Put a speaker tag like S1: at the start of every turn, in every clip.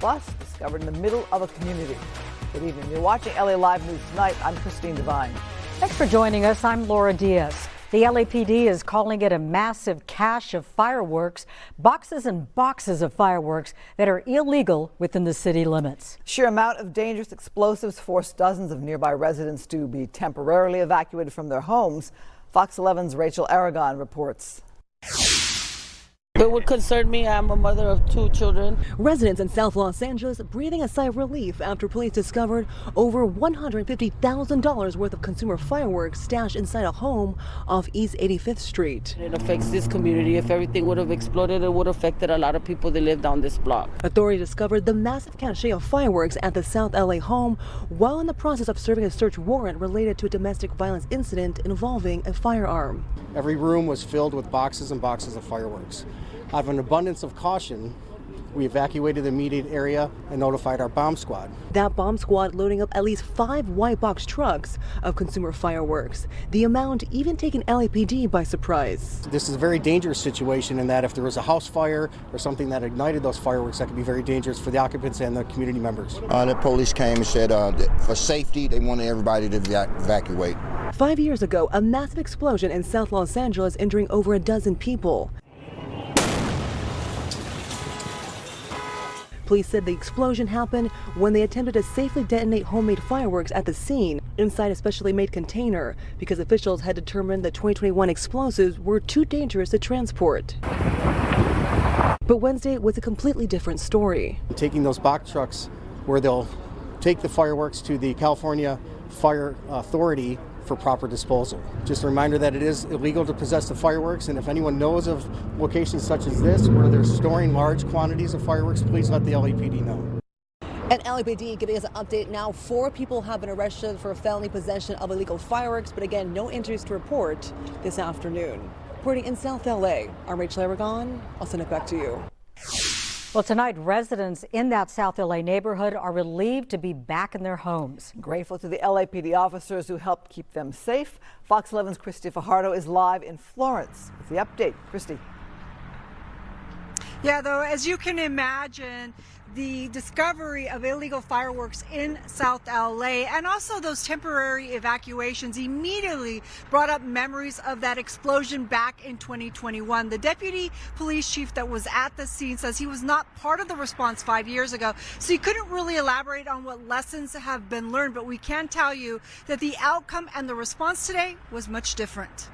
S1: bus discovered in the middle of a community. Good evening. You're watching LA Live News Tonight. I'm Christine Devine.
S2: Thanks for joining us. I'm Laura Diaz. The LAPD is calling it a massive cache of fireworks, boxes and boxes of fireworks that are illegal within the city limits.
S1: Sheer amount of dangerous explosives forced dozens of nearby residents to be temporarily evacuated from their homes. Fox 11's Rachel Aragon reports.
S3: It would concern me. I'm a mother of 2 children.
S4: Residents in South Los Angeles breathing a sigh of relief after police discovered over $150,000 worth of consumer fireworks stashed inside a home off East 85th Street.
S3: It affects this community. If everything would have exploded, it would have affected a lot of people that live down this block.
S4: Authorities discovered the massive cache of fireworks at the South LA home while in the process of serving a search warrant related to a domestic violence incident involving a firearm.
S5: Every room was filled with boxes and boxes of fireworks. Out of an abundance of caution, we evacuated the immediate area and notified our bomb squad.
S4: That bomb squad loading up at least 5 white box trucks of consumer fireworks. The amount even taking LAPD by surprise.
S5: This is a very dangerous situation in that if there was a house fire or something that ignited those fireworks, that could be very dangerous for the occupants and the community members.
S6: The police came and said for safety, they wanted everybody to evacuate.
S4: 5 years ago, a massive explosion in South Los Angeles injuring over a dozen people. Police said the explosion happened when they attempted to safely detonate homemade fireworks at the scene inside a specially made container because officials had determined the 2021 explosives were too dangerous to transport. But Wednesday was a completely different story.
S5: Taking those box trucks where they'll take the fireworks to the California Fire Authority for proper disposal. Just a reminder that it is illegal to possess the fireworks, and if anyone knows of locations such as this where they're storing large quantities of fireworks, please let the LAPD know.
S4: And LAPD giving us an update now. 4 people have been arrested for felony possession of illegal fireworks, but again, no injuries to report this afternoon. Reporting in South LA, I'm Rachel Aragon. I'll send it back to you.
S2: Well, tonight, residents in that South LA neighborhood are relieved to be back in their homes.
S1: Grateful to the LAPD officers who helped keep them safe. Fox 11's Christy Fajardo is live in Florence with the update. Christy.
S7: Yeah, though, as you can imagine, the discovery of illegal fireworks in South LA and also those temporary evacuations immediately brought up memories of that explosion back in 2021. The deputy police chief that was at the scene says he was not part of the response 5 years ago, so he couldn't really elaborate on what lessons have been learned, but we can tell you that the outcome and the response today was much different.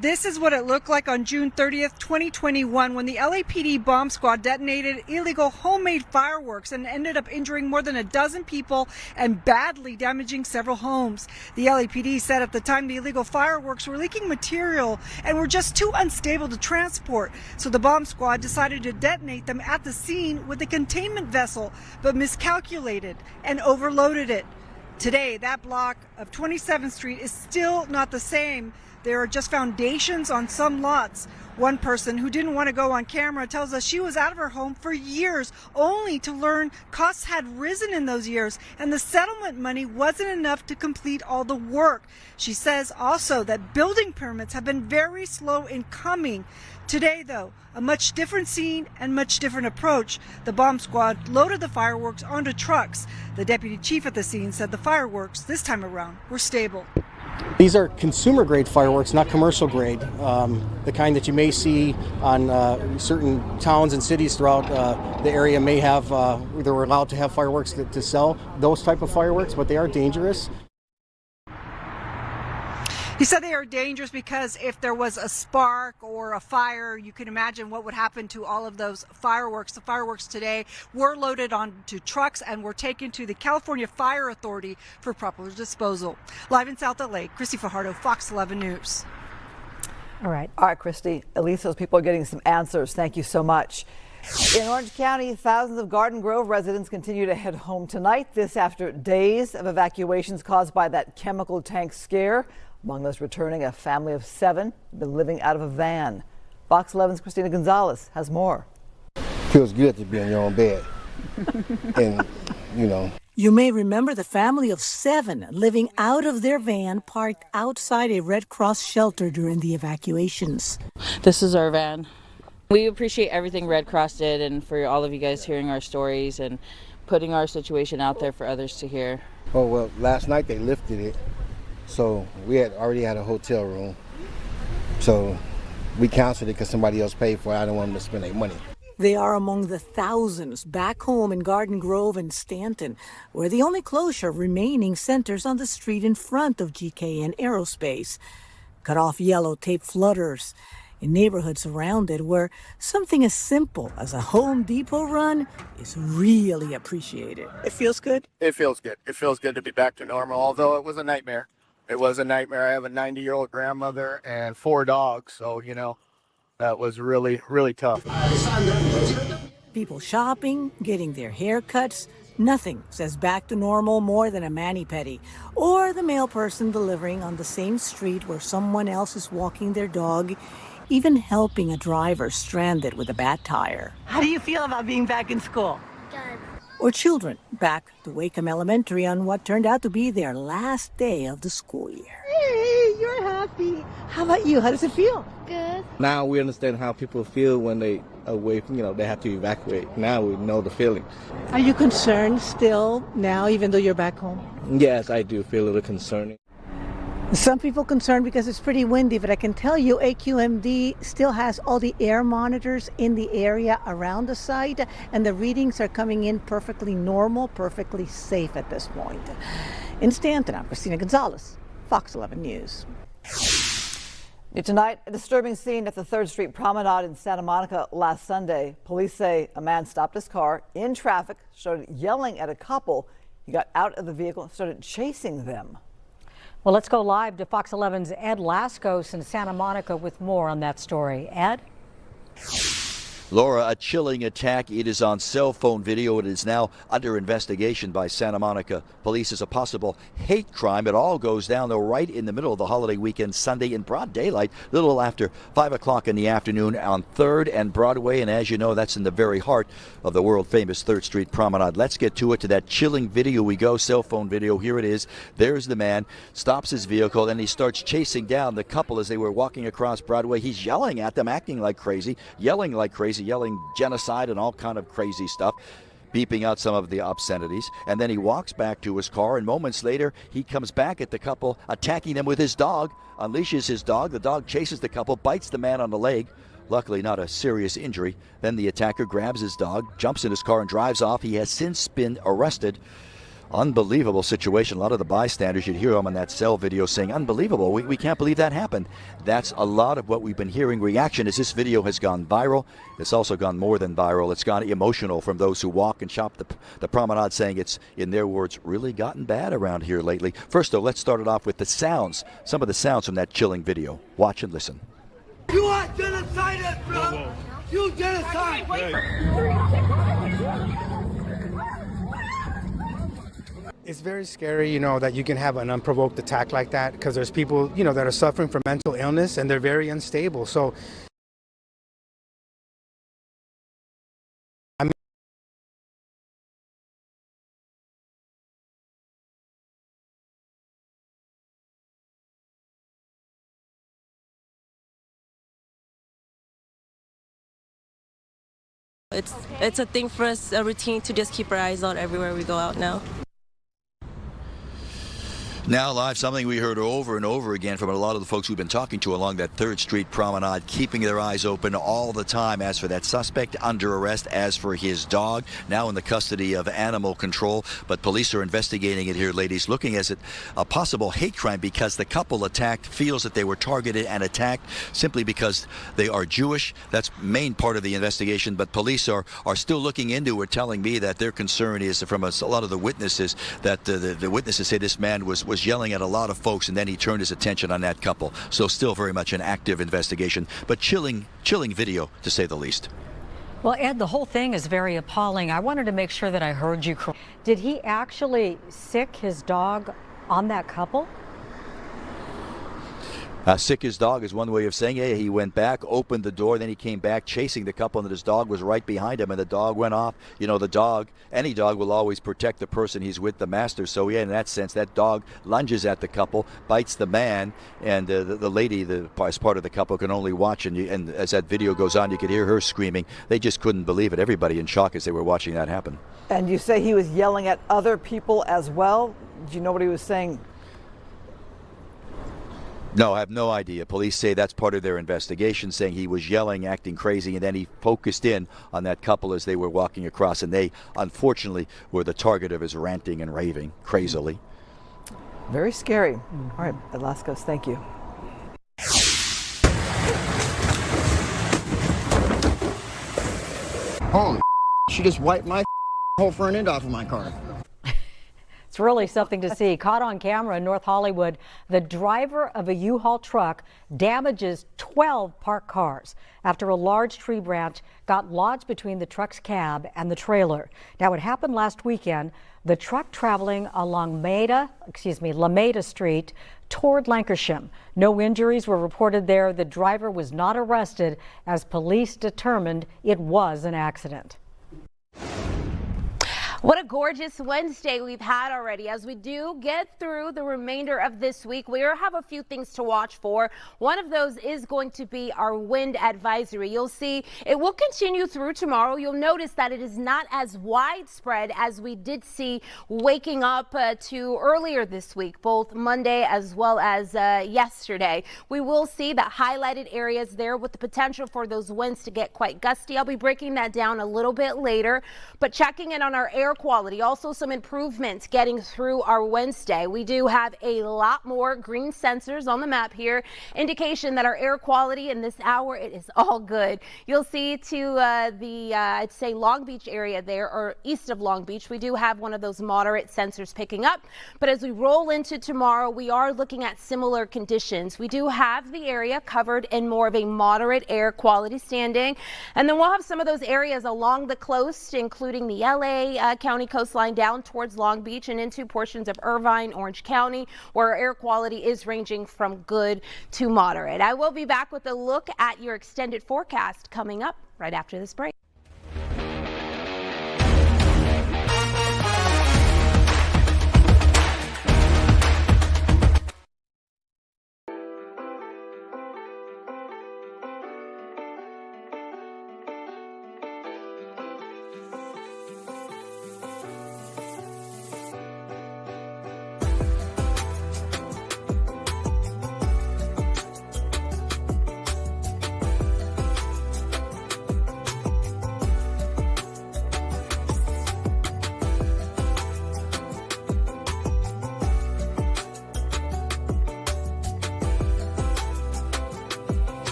S7: This is what it looked like on June 30th, 2021, when the LAPD bomb squad detonated illegal homemade fireworks and ended up injuring more than a dozen people and badly damaging several homes. The LAPD said at the time the illegal fireworks were leaking material and were just too unstable to transport. So the bomb squad decided to detonate them at the scene with a containment vessel, but miscalculated and overloaded it. Today, that block of 27th Street is still not the same. There are just foundations on some lots. One person who didn't want to go on camera tells us she was out of her home for years, only to learn costs had risen in those years and the settlement money wasn't enough to complete all the work. She says also that building permits have been very slow in coming. Today, though, a much different scene and much different approach. The bomb squad loaded the fireworks onto trucks. The deputy chief at the scene said the fireworks this time around were stable.
S5: These are consumer grade fireworks, not commercial grade, the kind that you may see on certain towns and cities throughout the area may have, they were allowed to have fireworks to sell those type of fireworks, but they are dangerous.
S7: He said they are dangerous because if there was a spark or a fire, you can imagine what would happen to all of those fireworks. The fireworks today were loaded onto trucks and were taken to the California Fire Authority for proper disposal. Live in South LA, Christy Fajardo, Fox 11 News.
S1: All right, Christy. At least those people are getting some answers. Thank you so much. In Orange County, thousands of Garden Grove residents continue to head home tonight. This after days of evacuations caused by that chemical tank scare. Among those returning, a family of 7 been living out of a van. Fox 11's Christina Gonzalez has more.
S6: Feels good to be in your own bed. And,
S8: You may remember the family of 7 living out of their van parked outside a Red Cross shelter during the evacuations.
S9: This is our van. We appreciate everything Red Cross did and for all of you guys hearing our stories and putting our situation out there for others to hear.
S10: Oh, well, last night they lifted it, so we had already had a hotel room. So we canceled it because somebody else paid for it. I didn't want them to spend their money.
S8: They are among the thousands back home in Garden Grove and Stanton, where the only closure remaining centers on the street in front of GKN Aerospace. Cut off yellow tape flutters in neighborhoods around it where something as simple as a Home Depot run is really appreciated. It feels good?
S11: It feels good. It feels good to be back to normal, although it was a nightmare. It was a nightmare. I have a 90-year-old grandmother and 4 dogs, so, that was really, really tough.
S8: People shopping, getting their haircuts. Nothing says back to normal more than a mani-pedi or the mail person delivering on the same street where someone else is walking their dog, even helping a driver stranded with a bad tire. How do you feel about being back in school?
S12: Good.
S8: Or children back to Wakeham Elementary on what turned out to be their last day of the school year. Hey, you're happy. How about you? How does it feel?
S12: Good.
S13: Now we understand how people feel when they away from, they have to evacuate. Now we know the feeling.
S8: Are you concerned still now, even though you're back home?
S13: Yes, I do feel a little concerning.
S8: Some people concerned because it's pretty windy, but I can tell you AQMD still has all the air monitors in the area around the site, and the readings are coming in perfectly normal, perfectly safe at this point. In Stanton, I'm Christina Gonzalez, Fox 11 News.
S1: Tonight, a disturbing scene at the 3rd Street Promenade in Santa Monica last Sunday. Police say a man stopped his car in traffic, started yelling at a couple. He got out of the vehicle and started chasing them.
S2: Well, let's go live to Fox 11's Ed Lascos in Santa Monica with more on that story. Ed?
S14: Laura, a chilling attack. It is on cell phone video. It is now under investigation by Santa Monica police as a possible hate crime. It all goes down, though, right in the middle of the holiday weekend, Sunday in broad daylight, a little after 5 o'clock in the afternoon on 3rd and Broadway. And as you know, that's in the very heart of the world-famous 3rd Street Promenade. Let's get to it. To that chilling video we go, cell phone video. Here it is. There's the man, stops his vehicle, and he starts chasing down the couple as they were walking across Broadway. He's yelling at them, acting like crazy, yelling like crazy, yelling genocide and all kind of crazy stuff, beeping out some of the obscenities, and then he walks back to his car, and moments later he comes back at the couple, attacking them with his dog, unleashes his dog. The dog chases the couple, bites the man on the leg. Luckily not a serious injury. Then the attacker grabs his dog, jumps in his car and drives off. He has since been arrested. Unbelievable situation. A lot of the bystanders, you'd hear them on that cell video saying, unbelievable, we can't believe that happened. That's a lot of what we've been hearing. Reaction as this video has gone viral. It's also gone more than viral. It's gone emotional from those who walk and shop the promenade, saying it's, in their words, really gotten bad around here lately. First, though, let's start it off with the sounds, some of the sounds from that chilling video. Watch and listen.
S15: You are genocidal, bro! You genocide!
S16: It's very scary, that you can have an unprovoked attack like that, because there's people, that are suffering from mental illness and they're very unstable. So,
S17: It's a thing for us, a routine to just keep our eyes out everywhere we go out now.
S14: Now live, something we heard over and over again from a lot of the folks we've been talking to along that 3rd Street Promenade, keeping their eyes open all the time. As for that suspect under arrest, as for his dog, now in the custody of animal control. But police are investigating it here, ladies, looking at it a possible hate crime because the couple attacked feels that they were targeted and attacked simply because they are Jewish. That's main part of the investigation. But police are still looking into it, telling me that their concern is from a lot of the witnesses that the witnesses say this man was yelling at a lot of folks, and then he turned his attention on that couple. So still very much an active investigation, but chilling video, to say the least.
S2: Well, Ed, the whole thing is very appalling. I wanted to make sure that I heard you correctly. Did he actually sick his dog on that couple?
S14: Sick his dog is one way of saying it. He went back, opened the door, then he came back chasing the couple, and his dog was right behind him, and the dog went off. You know, the dog, any dog will always protect the person he's with, the master. So, yeah, in that sense, that dog lunges at the couple, bites the man, and the lady, as part of the couple, can only watch. And as that video goes on, you could hear her screaming. They just couldn't believe it. Everybody in shock as they were watching that happen.
S1: And you say he was yelling at other people as well? Do you know what he was saying?
S14: No, I have no idea. Police say that's part of their investigation, saying he was yelling, acting crazy, and then he focused in on that couple as they were walking across, and they, unfortunately, were the target of his ranting and raving crazily.
S1: Very scary. All right, Velasquez, thank you.
S12: Holy, she just wiped my whole front end off of my car.
S2: It's really something to see. Caught on camera in North Hollywood, the driver of a U-Haul truck damages 12 parked cars after a large tree branch got lodged between the truck's cab and the trailer. Now, it happened last weekend. The truck traveling along Lameda Street toward Lancashire. No injuries were reported there. The driver was not arrested as police determined it was an accident.
S18: What a gorgeous Wednesday we've had already. As we do get through the remainder of this week, we have a few things to watch for. One of those is going to be our wind advisory. You'll see it will continue through tomorrow. You'll notice that it is not as widespread as we did see waking up to earlier this week, both Monday as well as yesterday. We will see the highlighted areas there with the potential for those winds to get quite gusty. I'll be breaking that down a little bit later, but checking in on our air quality, also some improvements getting through our Wednesday. We do have a lot more green sensors on the map here, indication that our air quality in this hour, it is all good. You'll see to I'd say Long Beach area there, or east of Long Beach, we do have one of those moderate sensors picking up. But as we roll into tomorrow, we are looking at similar conditions. We do have the area covered in more of a moderate air quality standing, and then we'll have some of those areas along the coast, including the LA County coastline down towards Long Beach and into portions of Irvine, Orange County, where our air quality is ranging from good to moderate. I will be back with a look at your extended forecast coming up right after this break.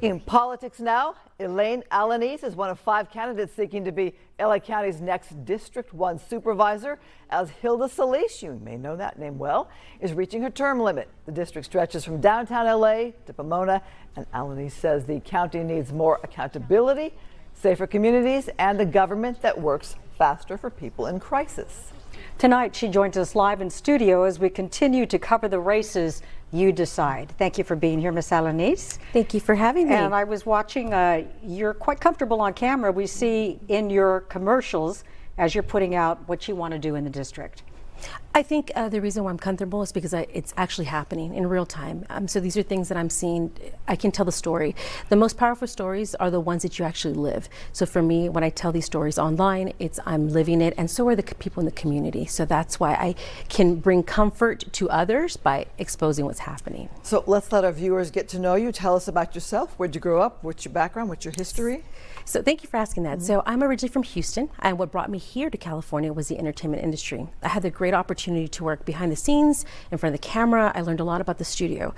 S1: In politics now, Elaine Alanis is one of 5 candidates seeking to be LA County's next District 1 supervisor, as Hilda Solis, you may know that name well, is reaching her term limit. The district stretches from downtown LA to Pomona, and Alanis says the county needs more accountability, safer communities, and a government that works faster for people in crisis.
S2: Tonight, she joins us live in studio as we continue to cover the races you decide. Thank you for being here, Ms. Alanis.
S19: Thank you for having me.
S2: And I was watching, you're quite comfortable on camera. We see in your commercials as you're putting out what you want to do in the district.
S19: I think the reason why I'm comfortable is because it's actually happening in real time. So these are things that I'm seeing. I can tell the story. The most powerful stories are the ones that you actually live. So for me, when I tell these stories online, I'm living it, and so are the people in the community. So that's why I can bring comfort to others by exposing what's happening.
S1: So let's let our viewers get to know you. Tell us about yourself. Where'd you grow up? What's your background? What's your history?
S19: So thank you for asking that. So I'm originally from Houston, and what brought me here to California was the entertainment industry. I had the great opportunity to work behind the scenes, in front of the camera. I learned a lot about the studio.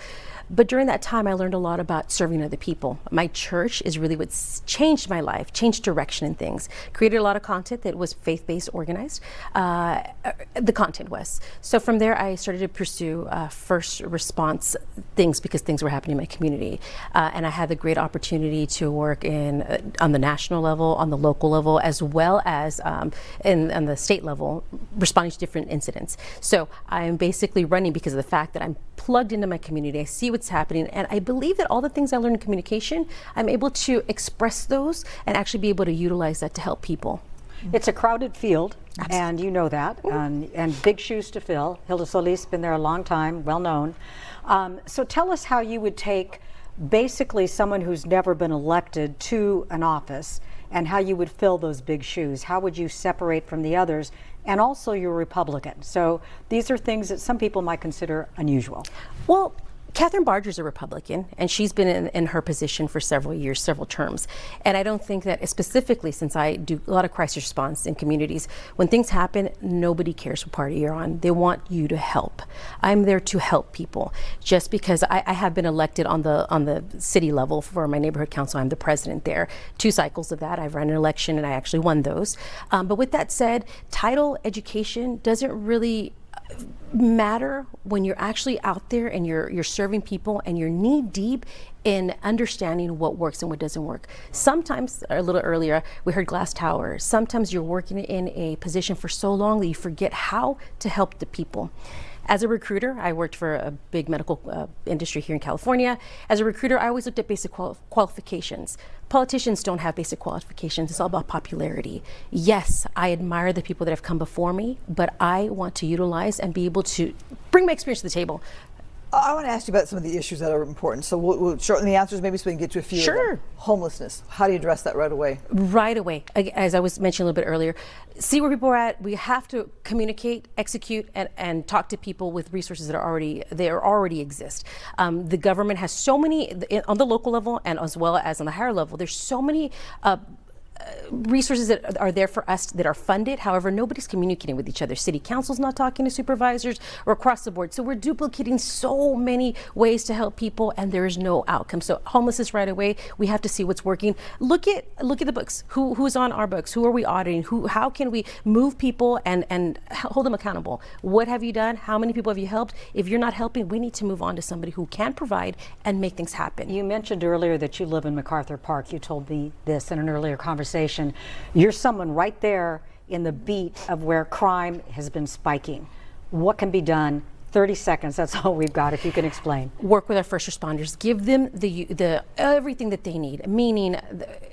S19: But during that time, I learned a lot about serving other people. My church is really what's changed my life, changed direction in things. Created a lot of content that was faith-based, organized. The content was. So from there, I started to pursue first response things because things were happening in my community. And I had the great opportunity to work on the national level, on the local level, as well as on the state level, responding to different incidents. So I'm basically running because of the fact that I'm plugged into my community. I see what's happening, and I believe that all the things I learned in communication, I'm able to express those and actually be able to utilize that to help people.
S2: It's a crowded field, and you know that, and big shoes to fill. Hilda Solis, been there a long time, well known. So tell us how you would take basically someone who's never been elected to an office and how you would fill those big shoes. How would you separate from the others? And also you're Republican. So these are things that some people might consider unusual.
S19: Well, Catherine Barger's a Republican, and she's been in her position for several years, several terms. And I don't think that, specifically since I do a lot of crisis response in communities, when things happen, nobody cares what party you're on. They want you to help. I'm there to help people. Just because I have been elected on the city level for my neighborhood council, I'm the president there. 2 cycles of that. I've run an election and I actually won those. But with that said, title education doesn't really matter when you're actually out there and you're serving people and you're knee deep in understanding what works and what doesn't work. Sometimes, a little earlier, we heard glass towers. Sometimes you're working in a position for so long that you forget how to help the people. As a recruiter, I worked for a big medical industry here in California. As a recruiter, I always looked at basic qualifications. Politicians don't have basic qualifications. It's all about popularity. Yes, I admire the people that have come before me, but I want to utilize and be able to bring my experience to the table.
S1: I want to ask you about some of the issues that are important. So we'll shorten the answers maybe so we can get to a few.
S19: Sure.
S1: Of them. Homelessness. How do you address that right away?
S19: Right away. As I was mentioning a little bit earlier, see where people are at. We have to communicate, execute, and talk to people with resources that already exist. The government has so many, on the local level and as well as on the higher level, there's so many resources that are there for us that are funded. However, nobody's communicating with each other. City council's not talking to supervisors or across the board. So we're duplicating so many ways to help people and there is no outcome. So homelessness right away, we have to see what's working. Look at the books. Who's on our books? Who are we auditing? How can we move people and hold them accountable? What have you done? How many people have you helped? If you're not helping, we need to move on to somebody who can provide and make things happen.
S2: You mentioned earlier that you live in MacArthur Park. You told me this in an earlier conversation. You're someone right there in the beat of where crime has been spiking. What can be done? 30 seconds, that's all we've got, if you can explain.
S19: Work with our first responders, give them the everything that they need, meaning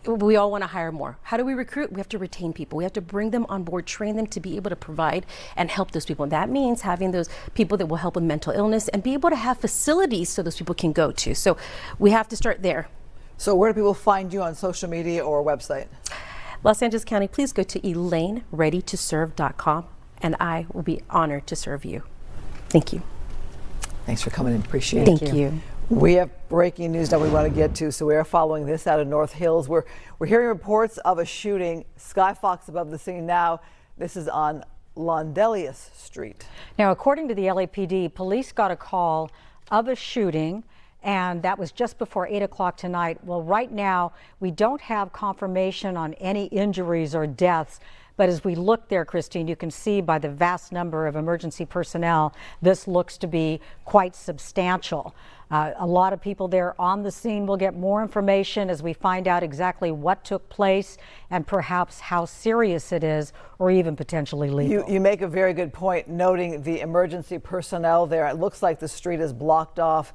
S19: we all want to hire more. How do we recruit? We have to retain people. We have to bring them on board, train them to be able to provide and help those people. And that means having those people that will help with mental illness and be able to have facilities so those people can go to. So we have to start there.
S1: So where do people find you on social media or website?
S19: Los Angeles County, please go to elainereadytoserve.com and I will be honored to serve you. Thank you.
S1: Thanks for coming in. Appreciate it.
S19: Thank you.
S1: We have breaking news that we want to get to, so we are following this out of North Hills. We're hearing reports of a shooting. Skyfox above the scene now. This is on Londelius Street.
S2: Now, according to the LAPD, police got a call of a shooting and that was just before 8 o'clock tonight. Well, right now, we don't have confirmation on any injuries or deaths. But as we look there, Christine, you can see by the vast number of emergency personnel, this looks to be quite substantial. A lot of people there on the scene. Will get more information as we find out exactly what took place and perhaps how serious it is or even potentially lethal.
S1: You make a very good point, noting the emergency personnel there. It looks like the street is blocked off.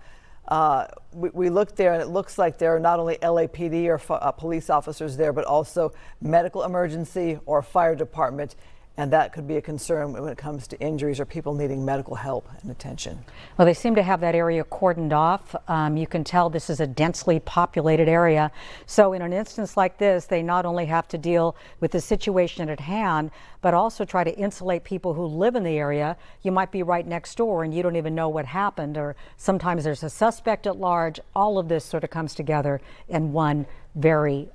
S1: We looked there, and it looks like there are not only LAPD or police officers there, but also medical emergency or fire department. And that could be a concern when it comes to injuries or people needing medical help and attention.
S2: Well, they seem to have that area cordoned off. You can tell this is a densely populated area. So in an instance like this, they not only have to deal with the situation at hand, but also try to insulate people who live in the area. You might be right next door and you don't even know what happened, or sometimes there's a suspect at large. All of this sort of comes together in one very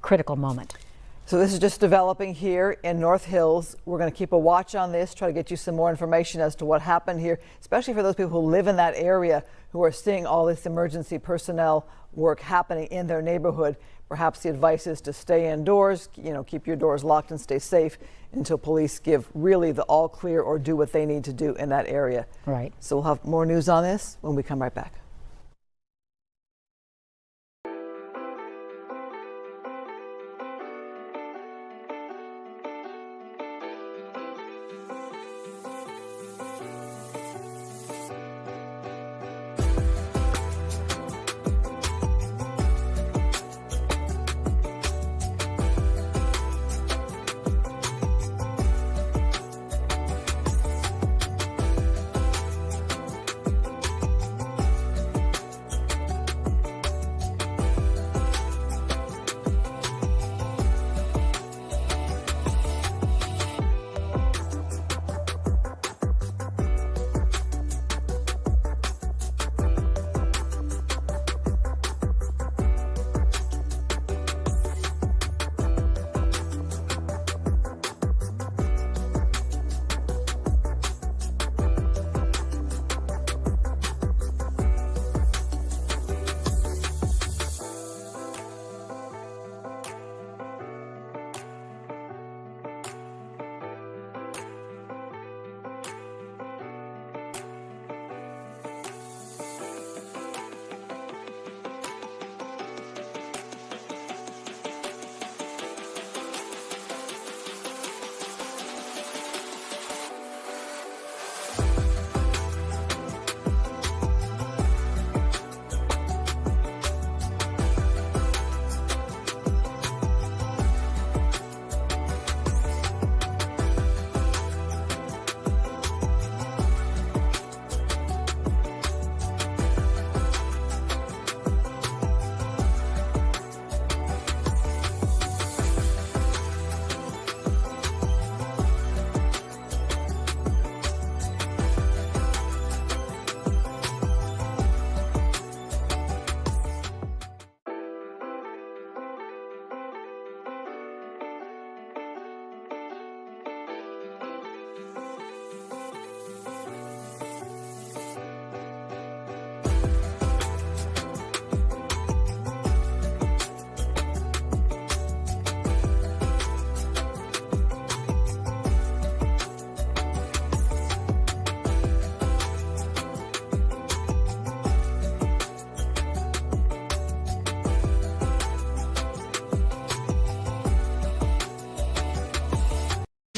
S2: critical moment.
S1: So this is just developing here in North Hills. We're going to keep a watch on this, try to get you some more information as to what happened here, especially for those people who live in that area who are seeing all this emergency personnel work happening in their neighborhood. Perhaps the advice is to stay indoors, keep your doors locked and stay safe until police give really the all clear or do what they need to do in that area.
S2: Right.
S1: So we'll have more news on this when we come right back.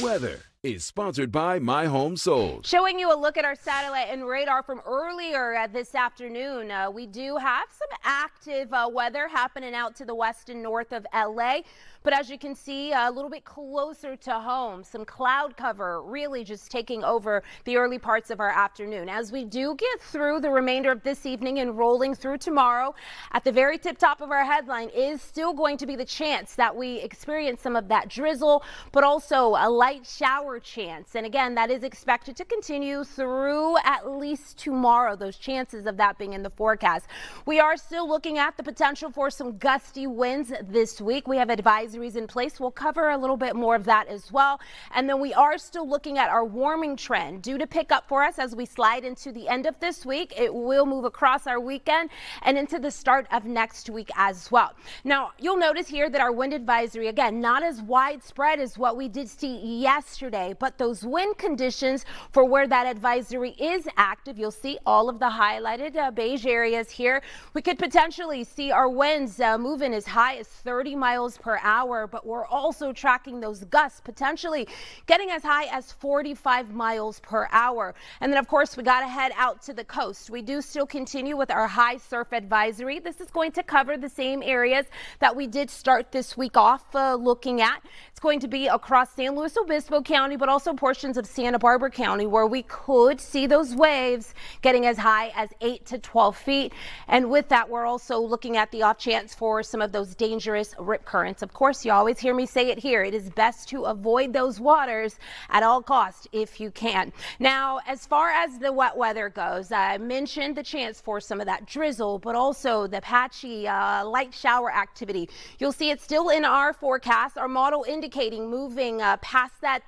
S20: Weather is sponsored by My Home Sold.
S18: Showing you a look at our satellite and radar from earlier this afternoon. We do have some active weather happening out to the west and north of LA. But as you can see, a little bit closer to home, some cloud cover really just taking over the early parts of our afternoon. As we do get through the remainder of this evening and rolling through tomorrow, at the very tip top of our headline is still going to be the chance that we experience some of that drizzle, but also a light shower shower chance. And again, that is expected to continue through at least tomorrow, those chances of that being in the forecast. We are still looking at the potential for some gusty winds this week. We have advisories in place. We'll cover a little bit more of that as well. And then we are still looking at our warming trend due to pick up for us as we slide into the end of this week. It will move across our weekend and into the start of next week as well. Now, you'll notice here that our wind advisory, again, not as widespread as what we did see yesterday, but those wind conditions for where that advisory is active, you'll see all of the highlighted beige areas here. We could potentially see our winds moving as high as 30 miles per hour, but we're also tracking those gusts potentially getting as high as 45 miles per hour. And then, of course, we got to head out to the coast. We do still continue with our high surf advisory. This is going to cover the same areas that we did start this week off looking at. It's going to be across San Luis Obispo County, but also portions of Santa Barbara County, where we could see those waves getting as high as 8 to 12 feet. And with that, we're also looking at the off chance for some of those dangerous rip currents. Of course, you always hear me say it here. It is best to avoid those waters at all costs if you can. Now, as far as the wet weather goes, I mentioned the chance for some of that drizzle, but also the patchy light shower activity. You'll see it still in our forecast. Our model indicating moving past that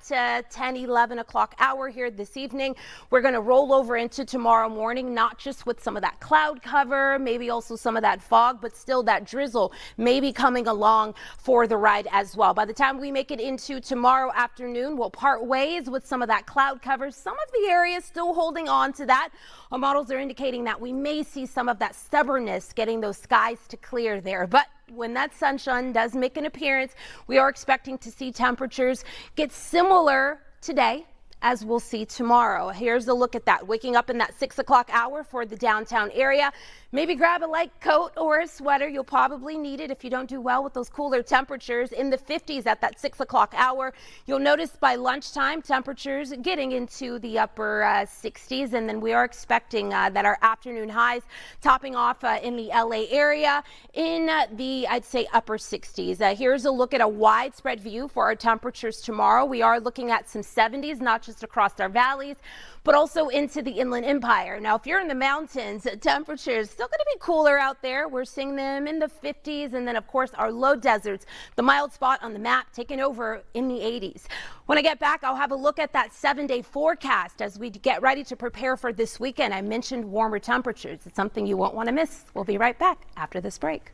S18: 10, 11 o'clock hour here this evening. We're going to roll over into tomorrow morning, not just with some of that cloud cover, maybe also some of that fog, but still that drizzle may be coming along for the ride as well. By the time we make it into tomorrow afternoon, we'll part ways with some of that cloud cover. Some of the areas still holding on to that. Our models are indicating that we may see some of that stubbornness getting those skies to clear there. But when that sunshine does make an appearance, we are expecting to see temperatures get similar today as we'll see tomorrow. Here's a look at that. Waking up in that 6 o'clock hour for the downtown area. Maybe grab a light coat or a sweater. You'll probably need it if you don't do well with those cooler temperatures in the 50s at that 6 o'clock hour. You'll notice by lunchtime temperatures getting into the upper 60s, and then we are expecting that our afternoon highs topping off in the LA area in the, I'd say, upper 60s. Here's a look at a widespread view for our temperatures tomorrow. We are looking at some 70s, not just across our valleys, but also into the Inland Empire. Now, if you're in the mountains, temperatures still going to be cooler out there. We're seeing them in the 50s, and then, of course, our low deserts, the mild spot on the map, taking over in the 80s. When I get back, I'll have a look at that 7-day forecast as we get ready to prepare for this weekend. I mentioned warmer temperatures. It's something you won't want to miss. We'll be right back after this break.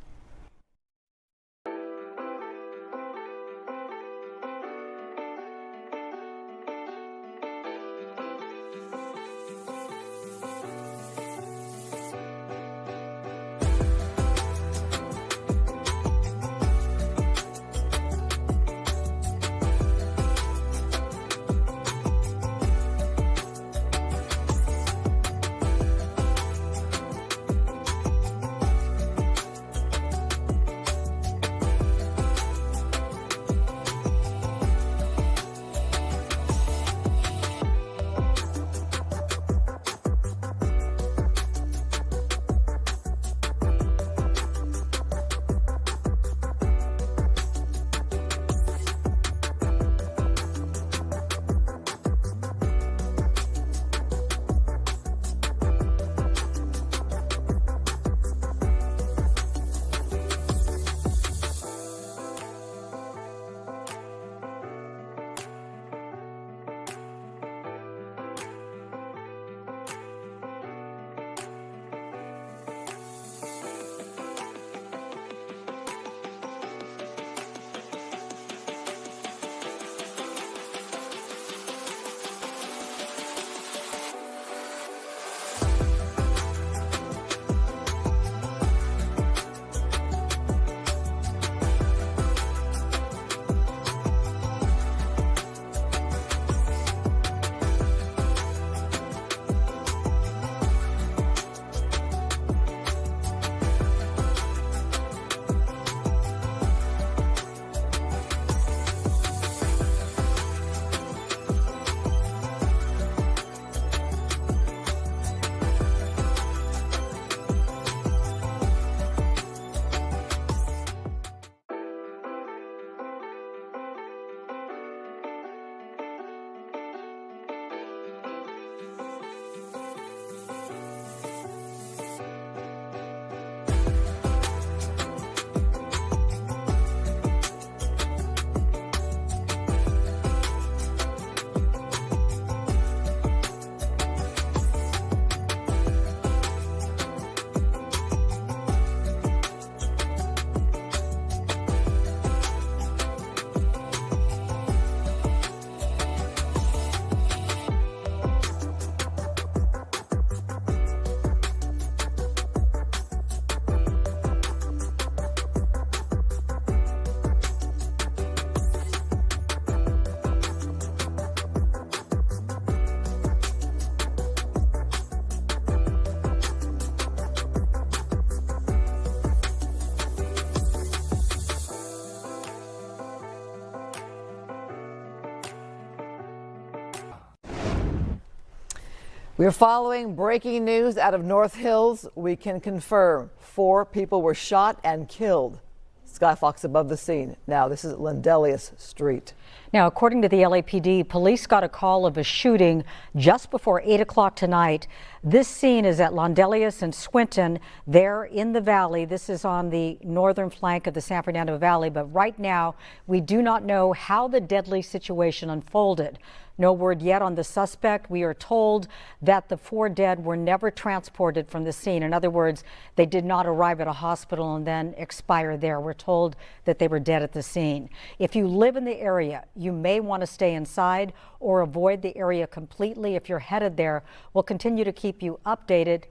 S1: We're following breaking news out of North Hills. We can confirm 4 people were shot and killed. Sky Fox above the scene. Now, this is Landelius Street.
S2: Now, according to the LAPD, police got a call of a shooting just before 8 o'clock tonight. This scene is at Landelius and Swinton, there in the valley. This is on the northern flank of the San Fernando Valley. But right now, we do not know how the deadly situation unfolded. No word yet on the suspect. We are told that the 4 dead were never transported from the scene. In other words, they did not arrive at a hospital and then expire there. We're told that they were dead at the scene. If you live in the area, you may want to stay inside or avoid the area completely. If you're headed there, we'll continue to keep you updated.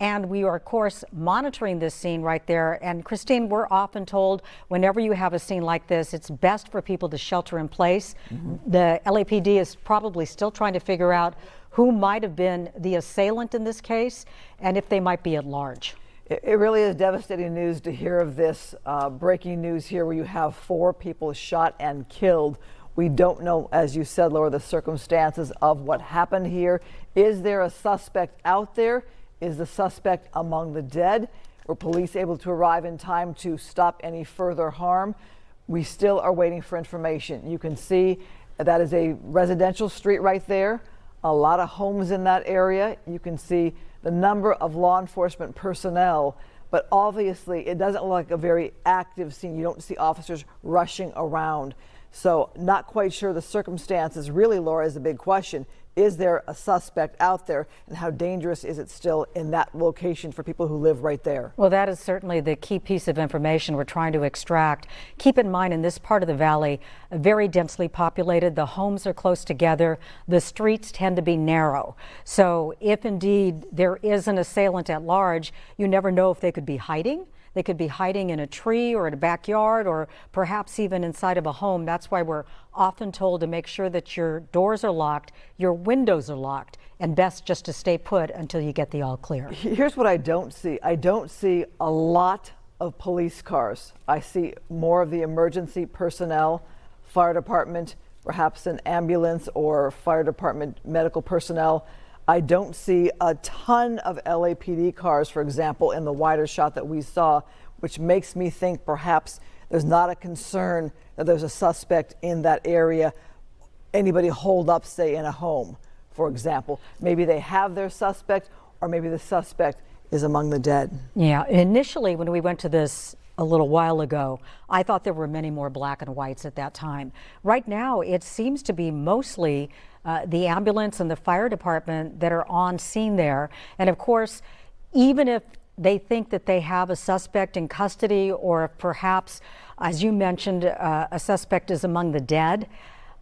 S2: And we are, of course, monitoring this scene right there. And Christine, we're often told whenever you have a scene like this, it's best for people to shelter in place. The LAPD is probably still trying to figure out who might have been the assailant in this case and if they might be at large.
S1: It really is devastating news to hear of this breaking news here where you have 4 people shot and killed. We don't know, as you said, Laura, the circumstances of what happened here. Is there a suspect out there? Is the suspect among the dead? Were police able to arrive in time to stop any further harm? We still are waiting for information. You can see that is a residential street right there. A lot of homes in that area. You can see the number of law enforcement personnel, but obviously it doesn't look like a very active scene. You don't see officers rushing around. So not quite sure the circumstances. Really, Laura, is a big question. Is there a suspect out there, and how dangerous is it still in that location for people who live right there?
S2: Well, that is certainly the key piece of information we're trying to extract. Keep in mind, in this part of the valley, very densely populated. The homes are close together. The streets tend to be narrow. So if indeed there is an assailant at large, you never know if they could be hiding. They could be hiding in a tree or in a backyard or perhaps even inside of a home. That's why we're often told to make sure that your doors are locked, your windows are locked, and best just to stay put until you get the all clear.
S1: Here's what I don't see. I don't see a lot of police cars. I see more of the emergency personnel, fire department, perhaps an ambulance or fire department medical personnel. I don't see a ton of LAPD cars, for example, in the wider shot that we saw, which makes me think perhaps there's not a concern that there's a suspect in that area. Anybody holed up, say, in a home, for example. Maybe they have their suspect, or maybe the suspect is among the dead.
S2: Yeah, initially when we went to this a little while ago, I thought there were many more black and whites at that time. Right now, it seems to be mostly the ambulance and the fire department that are on scene there. And of course, even if they think that they have a suspect in custody, or if perhaps, as you mentioned, a suspect is among the dead,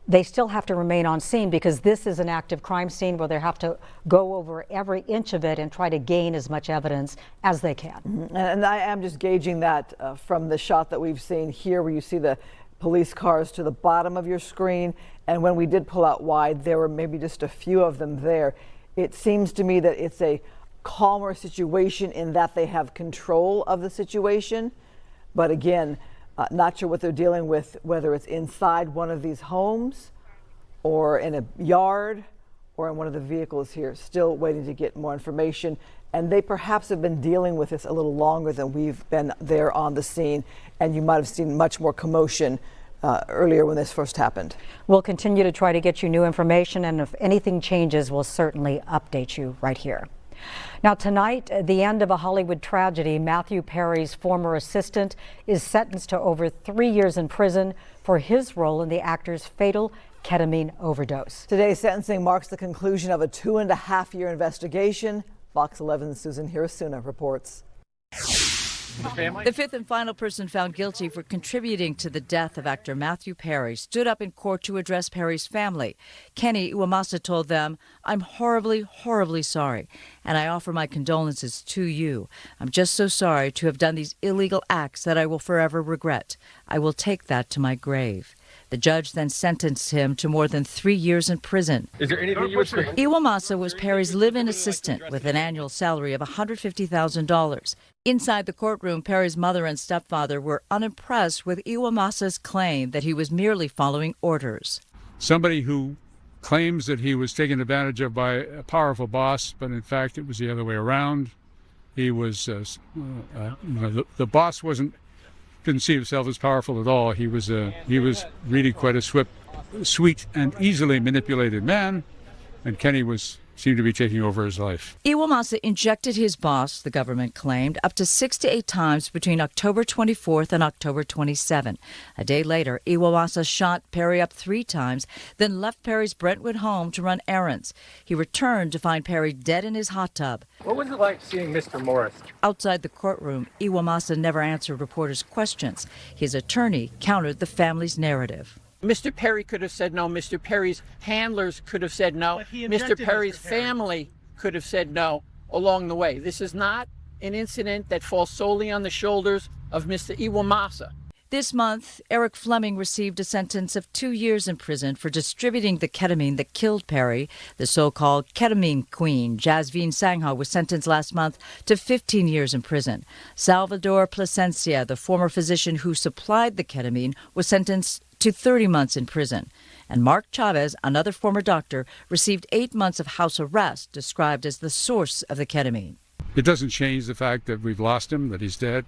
S2: they still have to remain on scene because this is an active crime scene where they have to go over every inch of it and try to gain as much evidence as they can.
S1: And I am just gauging that from the shot that we've seen here, where you see the police cars to the bottom of your screen. And when we did pull out wide, there were maybe just a few of them there. It seems to me that it's a calmer situation in that they have control of the situation. But again, not sure what they're dealing with, whether it's inside one of these homes or in a yard or in one of the vehicles here. Still waiting to get more information. And they perhaps have been dealing with this a little longer than we've been there on the scene. And you might have seen much more commotion earlier when this first happened.
S2: We'll continue to try to get you new information, and if anything changes, we'll certainly update you right here. Now tonight, the end of a Hollywood tragedy. Matthew Perry's former assistant is sentenced to over 3 years in prison for his role in the actor's fatal ketamine overdose.
S1: Today's sentencing marks the conclusion of a 2.5-year investigation. Fox 11's Susan Hirasuna reports.
S21: The fifth and final person found guilty for contributing to the death of actor Matthew Perry stood up in court to address Perry's family. Kenny Uwamasa told them, "I'm horribly, horribly sorry, and I offer my condolences to you. I'm just so sorry to have done these illegal acts that I will forever regret. I will take that to my grave." The judge then sentenced him to more than 3 years in prison.
S22: Is there anything you would say?
S21: Iwamasa was Perry's live-in assistant with an annual salary of $150,000. Inside the courtroom, Perry's mother and stepfather were unimpressed with Iwamasa's claim that he was merely following orders.
S22: Somebody who
S3: claims that he was taken advantage of by a powerful boss, but in fact it was the other way around. He was, the boss didn't see himself as powerful at all. He was really quite a sweet and easily manipulated man, and Kenny seemed to be taking over his life.
S21: Iwamasa injected his boss, the government claimed, up to 6 to 8 times between October 24th and October 27. A day later, Iwamasa shot Perry up 3 times, then left Perry's Brentwood home to run errands. He returned to find Perry dead in his hot tub.
S22: What was it like seeing Mr. Morris?
S21: Outside the courtroom, Iwamasa never answered reporters' questions. His attorney countered the family's narrative.
S23: Mr. Perry could have said no. Mr. Perry's handlers could have said no. Mr. Perry's family could have said no along the way. This is not an incident that falls solely on the shoulders of Mr. Iwamasa.
S21: This month, Eric Fleming received a sentence of 2 years in prison for distributing the ketamine that killed Perry. The so-called ketamine queen, Jasvine Sangha, was sentenced last month to 15 years in prison. Salvador Plasencia, the former physician who supplied the ketamine, was sentenced to 30 months in prison. And Mark Chavez, another former doctor, received 8 months of house arrest, described as the source of the ketamine.
S3: It doesn't change the fact that we've lost him, that he's dead,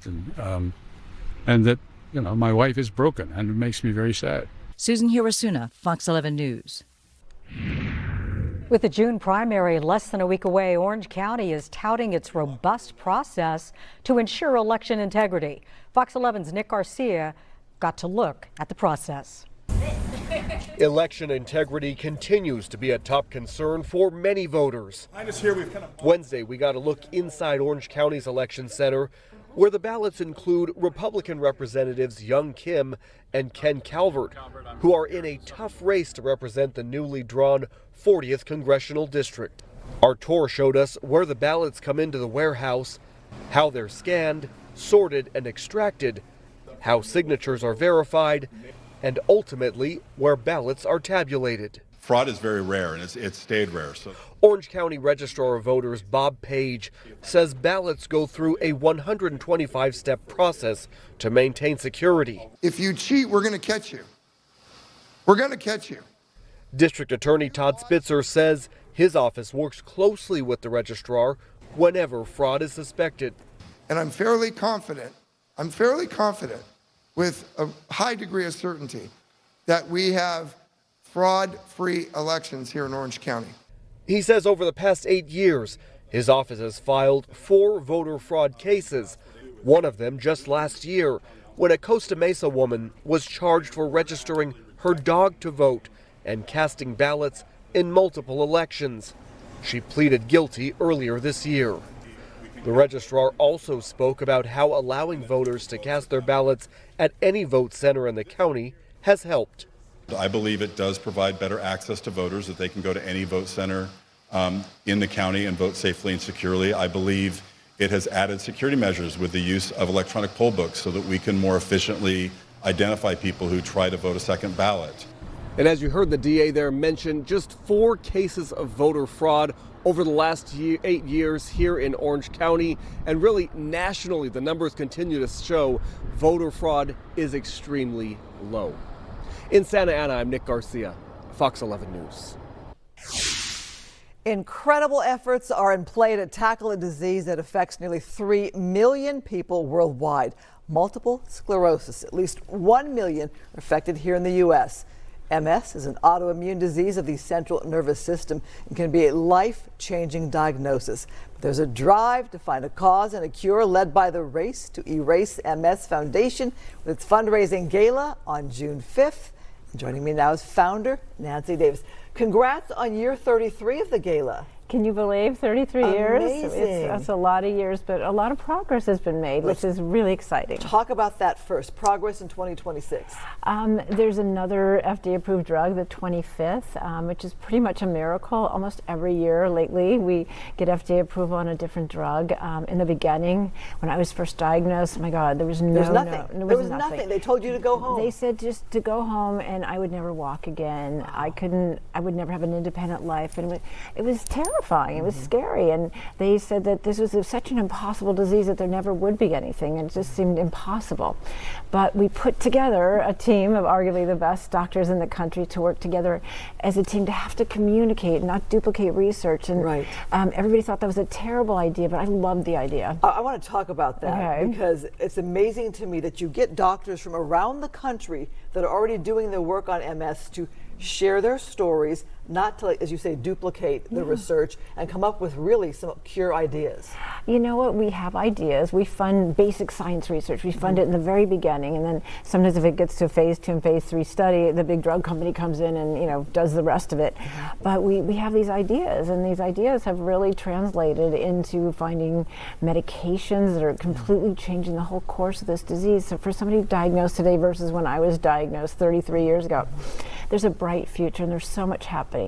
S3: and that, my wife is broken, and it makes me very sad.
S21: Susan Hirasuna, Fox 11 News.
S2: With the June primary less than a week away, Orange County is touting its robust process to ensure election integrity. Fox 11's Nick Garcia got to look at the process.
S24: Election integrity continues to be a top concern for many voters. Wednesday, we got a look inside Orange County's election center, where the ballots include Republican Representatives Young Kim and Ken Calvert, who are in a tough race to represent the newly drawn 40th Congressional District. Our tour showed us where the ballots come into the warehouse, how they're scanned, sorted, and extracted, how signatures are verified, and ultimately where ballots are tabulated.
S25: Fraud is very rare, and it's stayed rare. So.
S24: Orange County Registrar of Voters Bob Page says ballots go through a 125-step process to maintain security.
S26: If you cheat, we're going to catch you. We're going to catch you.
S24: District Attorney Todd Spitzer says his office works closely with the registrar whenever fraud is suspected.
S26: And I'm fairly confident with a high degree of certainty that we have fraud-free elections here in Orange County.
S24: He says over the past 8 years, his office has filed 4 voter fraud cases, one of them just last year, when a Costa Mesa woman was charged for registering her dog to vote and casting ballots in multiple elections. She pleaded guilty earlier this year. The registrar also spoke about how allowing voters to cast their ballots at any vote center in the county has helped.
S25: I believe it does provide better access to voters, that they can go to any vote center in the county and vote safely and securely. I believe it has added security measures with the use of electronic poll books so that we can more efficiently identify people who try to vote a second ballot.
S24: And as you heard the DA there mention, just 4 cases of voter fraud over the last 8 years here in Orange County, and really nationally, the numbers continue to show voter fraud is extremely low. In Santa Ana, I'm Nick Garcia, Fox 11 News.
S1: Incredible efforts are in play to tackle a disease that affects nearly 3 million people worldwide. Multiple sclerosis. At least 1 million are affected here in the U.S. MS is an autoimmune disease of the central nervous system and can be a life-changing diagnosis. But there's a drive to find a cause and a cure led by the Race to Erase MS Foundation with its fundraising gala on June 5th. And joining me now is founder Nancy Davis. Congrats on year 33 of the gala.
S27: Can you believe 33 years?
S1: Amazing.
S27: That's a lot of years, but a lot of progress has been made, which is really exciting.
S1: Talk about that first. Progress in 2026.
S27: There's another FDA-approved drug, the 25th, which is pretty much a miracle. Almost every year lately, we get FDA approval on a different drug. In the beginning, when I was first diagnosed, oh my God, there was
S1: nothing. There was nothing. They told you to go home.
S27: They said just to go home, and I would never walk again. I would never have an independent life, and it was terrible. terrifying. It was scary. And they said that this was such an impossible disease that there never would be anything. And it just seemed impossible. But we put together a team of arguably the best doctors in the country to work together as a team to have to communicate, not duplicate research. And everybody thought that was a terrible idea, but I loved the idea.
S1: I want to talk about that because it's amazing to me that you get doctors from around the country that are already doing their work on MS to share their stories, not to, as you say, duplicate the research and come up with really some cure ideas.
S27: You know what? We have ideas. We fund basic science research. We fund it in the very beginning, and then sometimes if it gets to phase 2 and phase 3 study, the big drug company comes in and does the rest of it. But we have these ideas, and these ideas have really translated into finding medications that are completely changing the whole course of this disease. So for somebody diagnosed today versus when I was diagnosed 33 years ago, there's a bright future, and there's so much happening.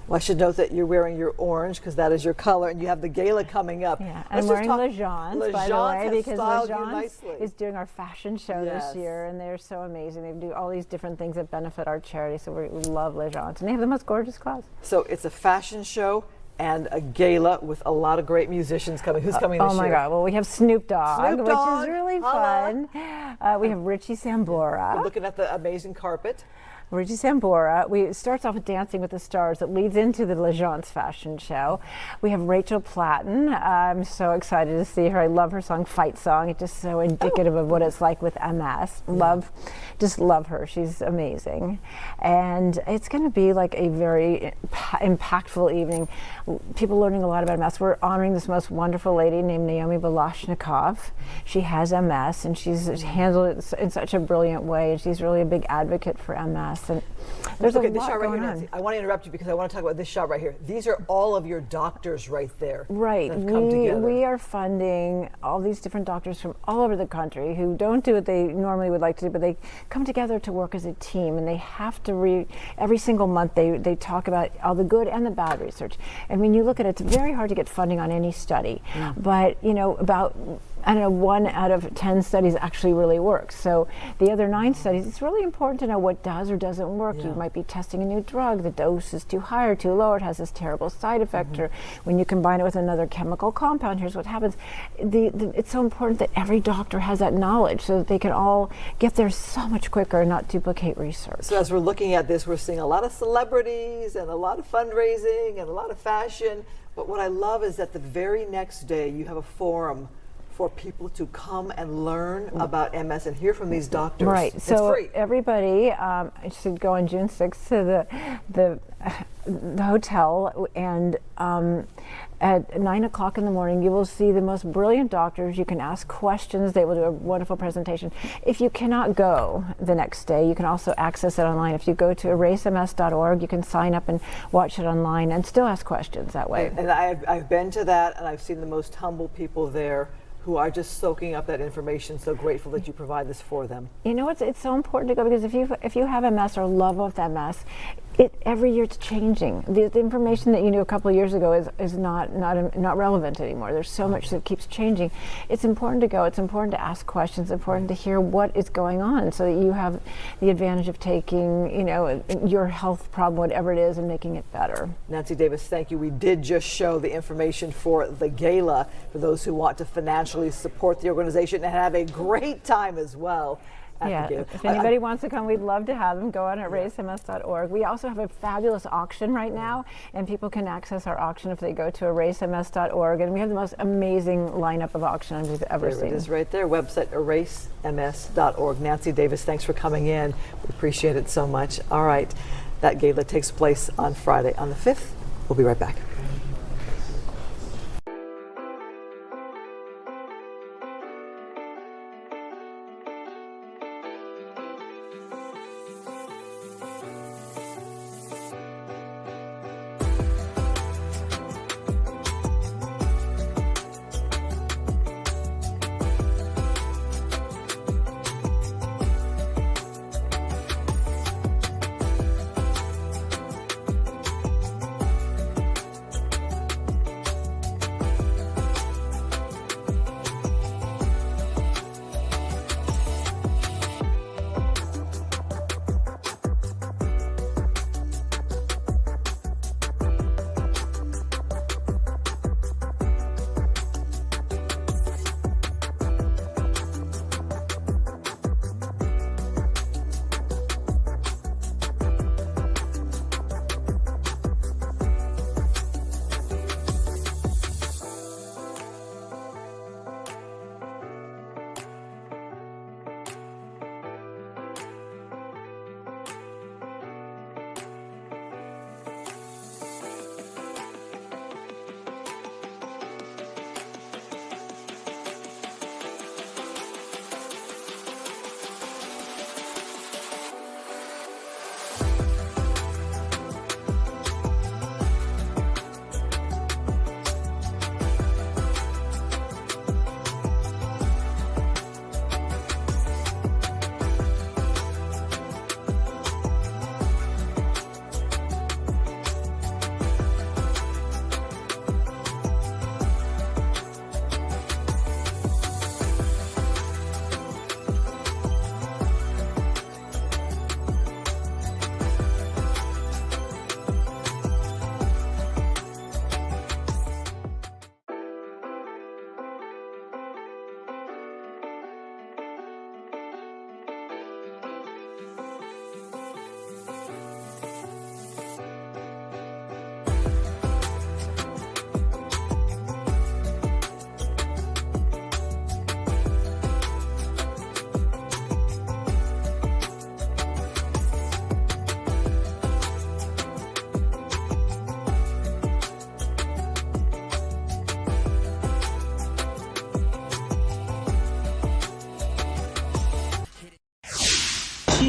S1: Well, I should note that you're wearing your orange because that is your color, and you have the gala coming up.
S27: Yeah, I'm wearing Legence, by the way, because Legence is doing our fashion show this year, and they're so amazing. They do all these different things that benefit our charity, so we love Legence, and they have the most gorgeous clothes.
S1: So it's a fashion show and a gala with a lot of great musicians coming. Who's coming this year?
S27: Oh my God, well, we have Snoop Dogg,
S1: Snoop Dogg,
S27: which is really fun. We have Richie Sambora.
S1: We're looking at the amazing carpet.
S27: Richie Sambora. It starts off with Dancing with the Stars. It leads into the Legence fashion show. We have Rachel Platten. I'm so excited to see her. I love her song, Fight Song. It's just so indicative of what it's like with MS. Just love her. She's amazing. And it's going to be like a very impactful evening. People learning a lot about MS. We're honoring this most wonderful lady named Naomi Balashnikov. She has MS, and she's handled it in such a brilliant way, and she's really a big advocate for MS. And there's a lot
S1: this shot right
S27: going
S1: here,
S27: on.
S1: Nancy. I want to interrupt you because I want to talk about this shot right here. These are all of your doctors right there.
S27: Right.
S1: That have come together.
S27: We are funding all these different doctors from all over the country who don't do what they normally would like to do, but they come together to work as a team, and they have to every single month they talk about all the good and the bad research. And when you look at it, it's very hard to get funding on any study, but about 1 out of 10 studies actually really works. So the other 9 studies, it's really important to know what does or doesn't work. You might be testing a new drug, the dose is too high or too low, it has this terrible side effect, or when you combine it with another chemical compound, here's what happens. It's so important that every doctor has that knowledge so that they can all get there so much quicker and not duplicate research.
S1: So as we're looking at this, we're seeing a lot of celebrities and a lot of fundraising and a lot of fashion. But what I love is that the very next day you have a forum for people to come and learn about MS and hear from these doctors.
S27: Right.
S1: It's
S27: so
S1: free.
S27: Everybody should go on June 6th to the hotel, and at 9 o'clock in the morning, you will see the most brilliant doctors. You can ask questions. They will do a wonderful presentation. If you cannot go the next day, you can also access it online. If you go to erasems.org, you can sign up and watch it online and still ask questions that way.
S1: And I've been to that, and I've seen the most humble people there who are just soaking up that information. So grateful that you provide this for them.
S27: You know, it's so important to go because if you have MS or love of MS, every year it's changing. The information that you knew a couple of years ago is not relevant anymore. There's so much that keeps changing. It's important to go. It's important to ask questions. It's important to hear what is going on so that you have the advantage of taking, your health problem, whatever it is, and making it better.
S1: Nancy Davis, thank you. We did just show the information for the gala for those who want to financially support the organization and have a great time as well.
S27: Yeah, if anybody wants to come, we'd love to have them. Go on at erasems.org. We also have a fabulous auction right now, and people can access our auction if they go to erasems.org. And we have the most amazing lineup of auction items we've ever seen.
S1: It is right there, website erasems.org. Nancy Davis, thanks for coming in. We appreciate it so much. All right, that gala takes place on Friday, on the 5th. We'll be right back.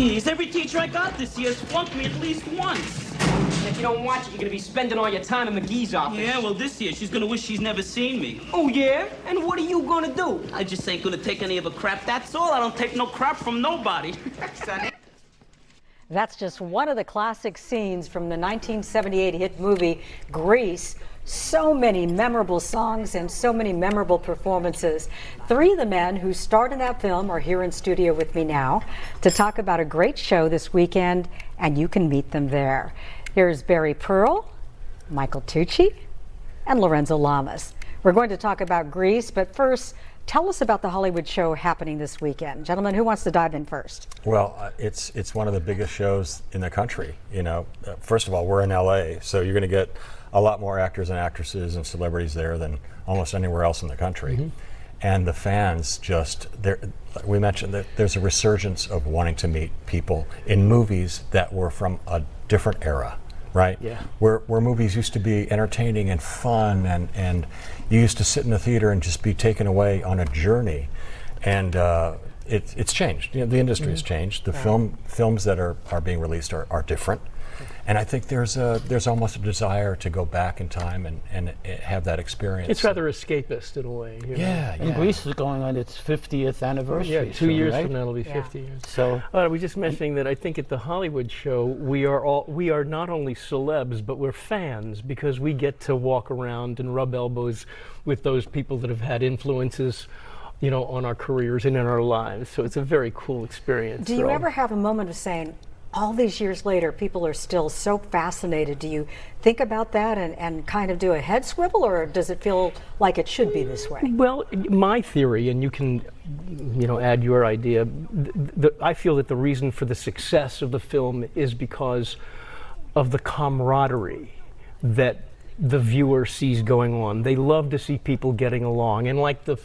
S4: Jeez, every teacher I got this year has flunked me at least once.
S5: And if you don't watch it, you're gonna be spending all your time in McGee's office.
S4: Yeah, well, this year she's gonna wish she's never seen me.
S5: Oh, yeah? And what are you gonna do?
S4: I just ain't gonna take any of her crap, that's all. I don't take no crap from nobody.
S2: That's just one of the classic scenes from the 1978 hit movie Grease. So many memorable songs and so many memorable performances. Three of the men who starred in that film are here in studio with me now to talk about a great show this weekend, and you can meet them there. Here's Barry Pearl, Michael Tucci, and Lorenzo Lamas. We're going to talk about Grease, but first, tell us about the Hollywood show happening this weekend. Gentlemen, who wants to dive in first?
S6: Well, it's one of the biggest shows in the country. You know, first of all, we're in LA, so you're going to get a lot more actors and actresses and celebrities there than almost anywhere else in the country. Mm-hmm. And the fans just, we mentioned that there's a resurgence of wanting to meet people in movies that were from a different era, right? Yeah. Where movies used to be entertaining and fun, and you used to sit in the theater and just be taken away on a journey. And it's changed. You know, the industry has changed. The films that are being released are different. And I think there's almost a desire to go back in time and have that experience.
S22: It's rather escapist in a way. You know?
S7: And Grease is going on its 50th anniversary.
S22: Yeah, 2 years
S7: right?
S22: from now it'll be 50 years.
S7: So
S22: I was just mentioning that I think at the Hollywood show we are not only celebs, but we're fans, because we get to walk around and rub elbows with those people that have had influences, you know, on our careers and in our lives. So it's a very cool experience.
S2: Do you ever have a moment of saying, all these years later, people are still so fascinated? Do you think about that and kind of do a head swivel, or does it feel like it should be this way?
S22: Well, my theory, and you can, you know, add your idea, I feel that the reason for the success of the film is because of the camaraderie that the viewer sees going on. They love to see people getting along, and like the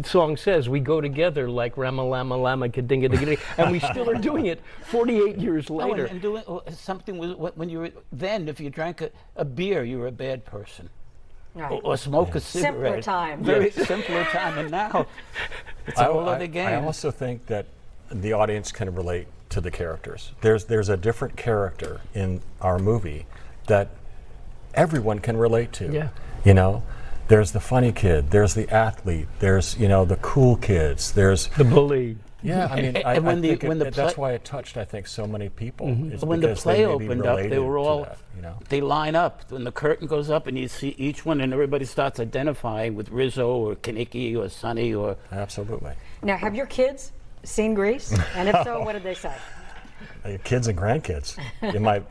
S22: song says, we go together like Rama Lama Lama Kadinga Dinga, and we still are doing it 48 years later.
S7: and doing something when you were then, if you drank a beer, you were a bad person.
S2: Right.
S7: Or smoke a cigarette.
S2: Simpler time.
S7: Very simpler time, and now it's a whole other game.
S6: I also think that the audience can relate to the characters. There's a different character in our movie that everyone can relate to. Yeah. You know, there's the funny kid, there's the athlete, there's, you know, the cool kids, there's
S22: the bully.
S6: Yeah, I mean, that's why it touched, I think, so many people.
S7: Mm-hmm. When the play opened up, they were all,
S6: that, you know?
S7: They line up, when the curtain goes up and you see each one, and everybody starts identifying with Rizzo or Kinnicky or Sonny or...
S6: Absolutely.
S2: Now, have your kids seen Grease? And if so, what did they say?
S6: Kids and grandkids.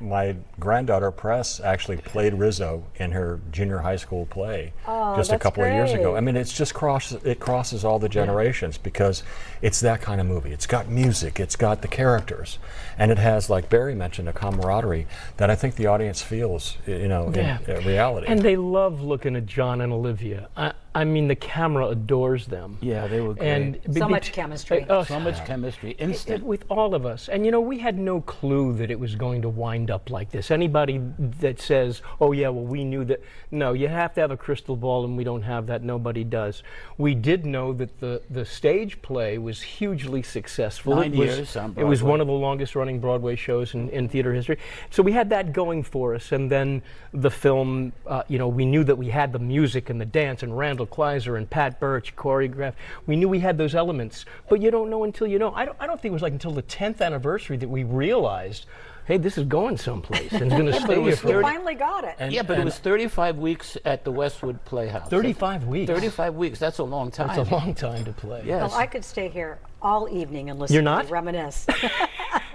S6: My granddaughter Press actually played Rizzo in her junior high school play just a couple of years ago. I mean, it's just crosses all the generations, because it's that kind of movie. It's got music, it's got the characters, and it has, like Barry mentioned, a camaraderie that I think the audience feels, you know, in reality.
S22: And they love looking at John and Olivia. I mean, the camera adores them.
S7: Yeah, they were great.
S22: And
S2: so much chemistry.
S7: So much chemistry, instant.
S22: With all of us. And you know, we had no clue that it was going to wind up like this. Anybody that says, oh yeah, well, we knew that, no, you have to have a crystal ball, and we don't have that. Nobody does. We did know that the stage play was hugely successful.
S7: 9 years on Broadway.
S22: It was one of the longest running Broadway shows in theater history. So we had that going for us. And then the film, you know, we knew that we had the music and the dance, and Randall Kleiser and Pat Birch choreographed. We knew we had those elements, but you don't know until you know. I don't think it was like until the 10th anniversary that we realized, hey, this is going someplace and it's going to stay here.
S2: We finally got it.
S7: But it was 35 weeks at the Westwood Playhouse.
S22: 35 weeks?
S7: 35 weeks, that's a long time.
S22: That's a long time to play.
S7: Yes.
S2: Well, I could stay here all evening and listen to you reminisce.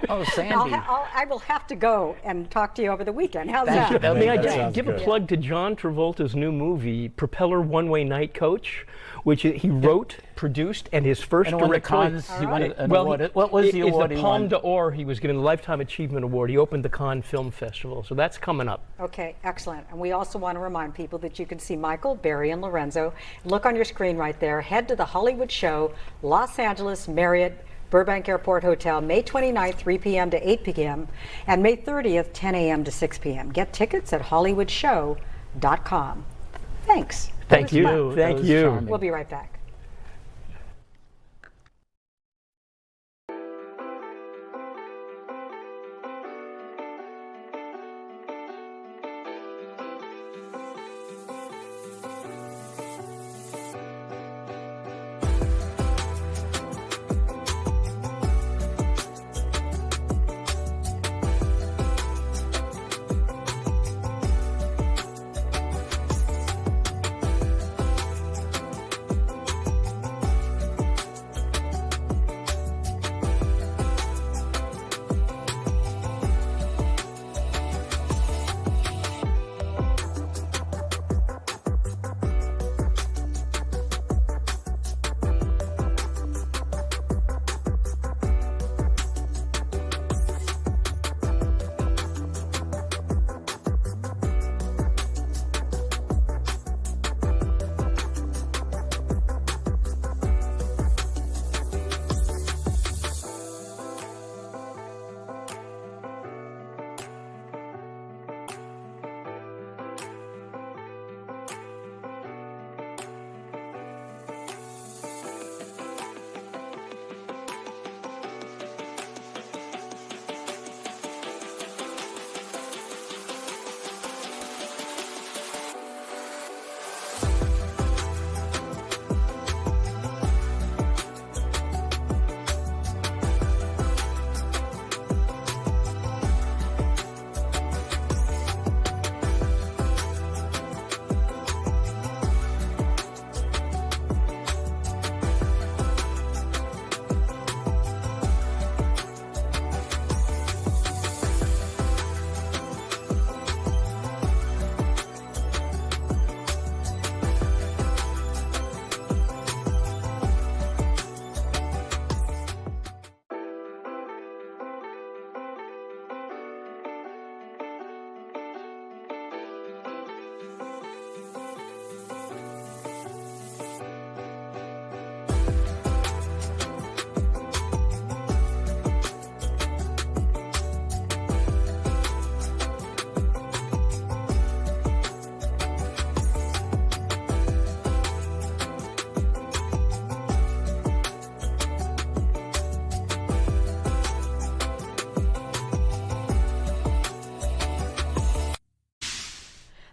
S7: Oh, Sandy.
S2: I will have to go and talk to you over the weekend. How's that?
S22: May I just give a plug to John Travolta's new movie, Propeller One-Way Night Coach, which he wrote, produced, and his first directorial.
S7: He won an award. What was the award
S22: he
S7: won?
S22: Palme d'Or. He was given the Lifetime Achievement Award. He opened the Cannes Film Festival, so that's coming up.
S2: Okay, excellent. And we also want to remind people that you can see Michael, Barry, and Lorenzo. Look on your screen right there. Head to the Hollywood Show, Los Angeles Marriott Burbank Airport Hotel, May 29th, 3 p.m. to 8 p.m., and May 30th, 10 a.m. to 6 p.m. Get tickets at hollywoodshow.com. Thanks.
S22: Thank you. Thank you.
S2: Charming. We'll be right back.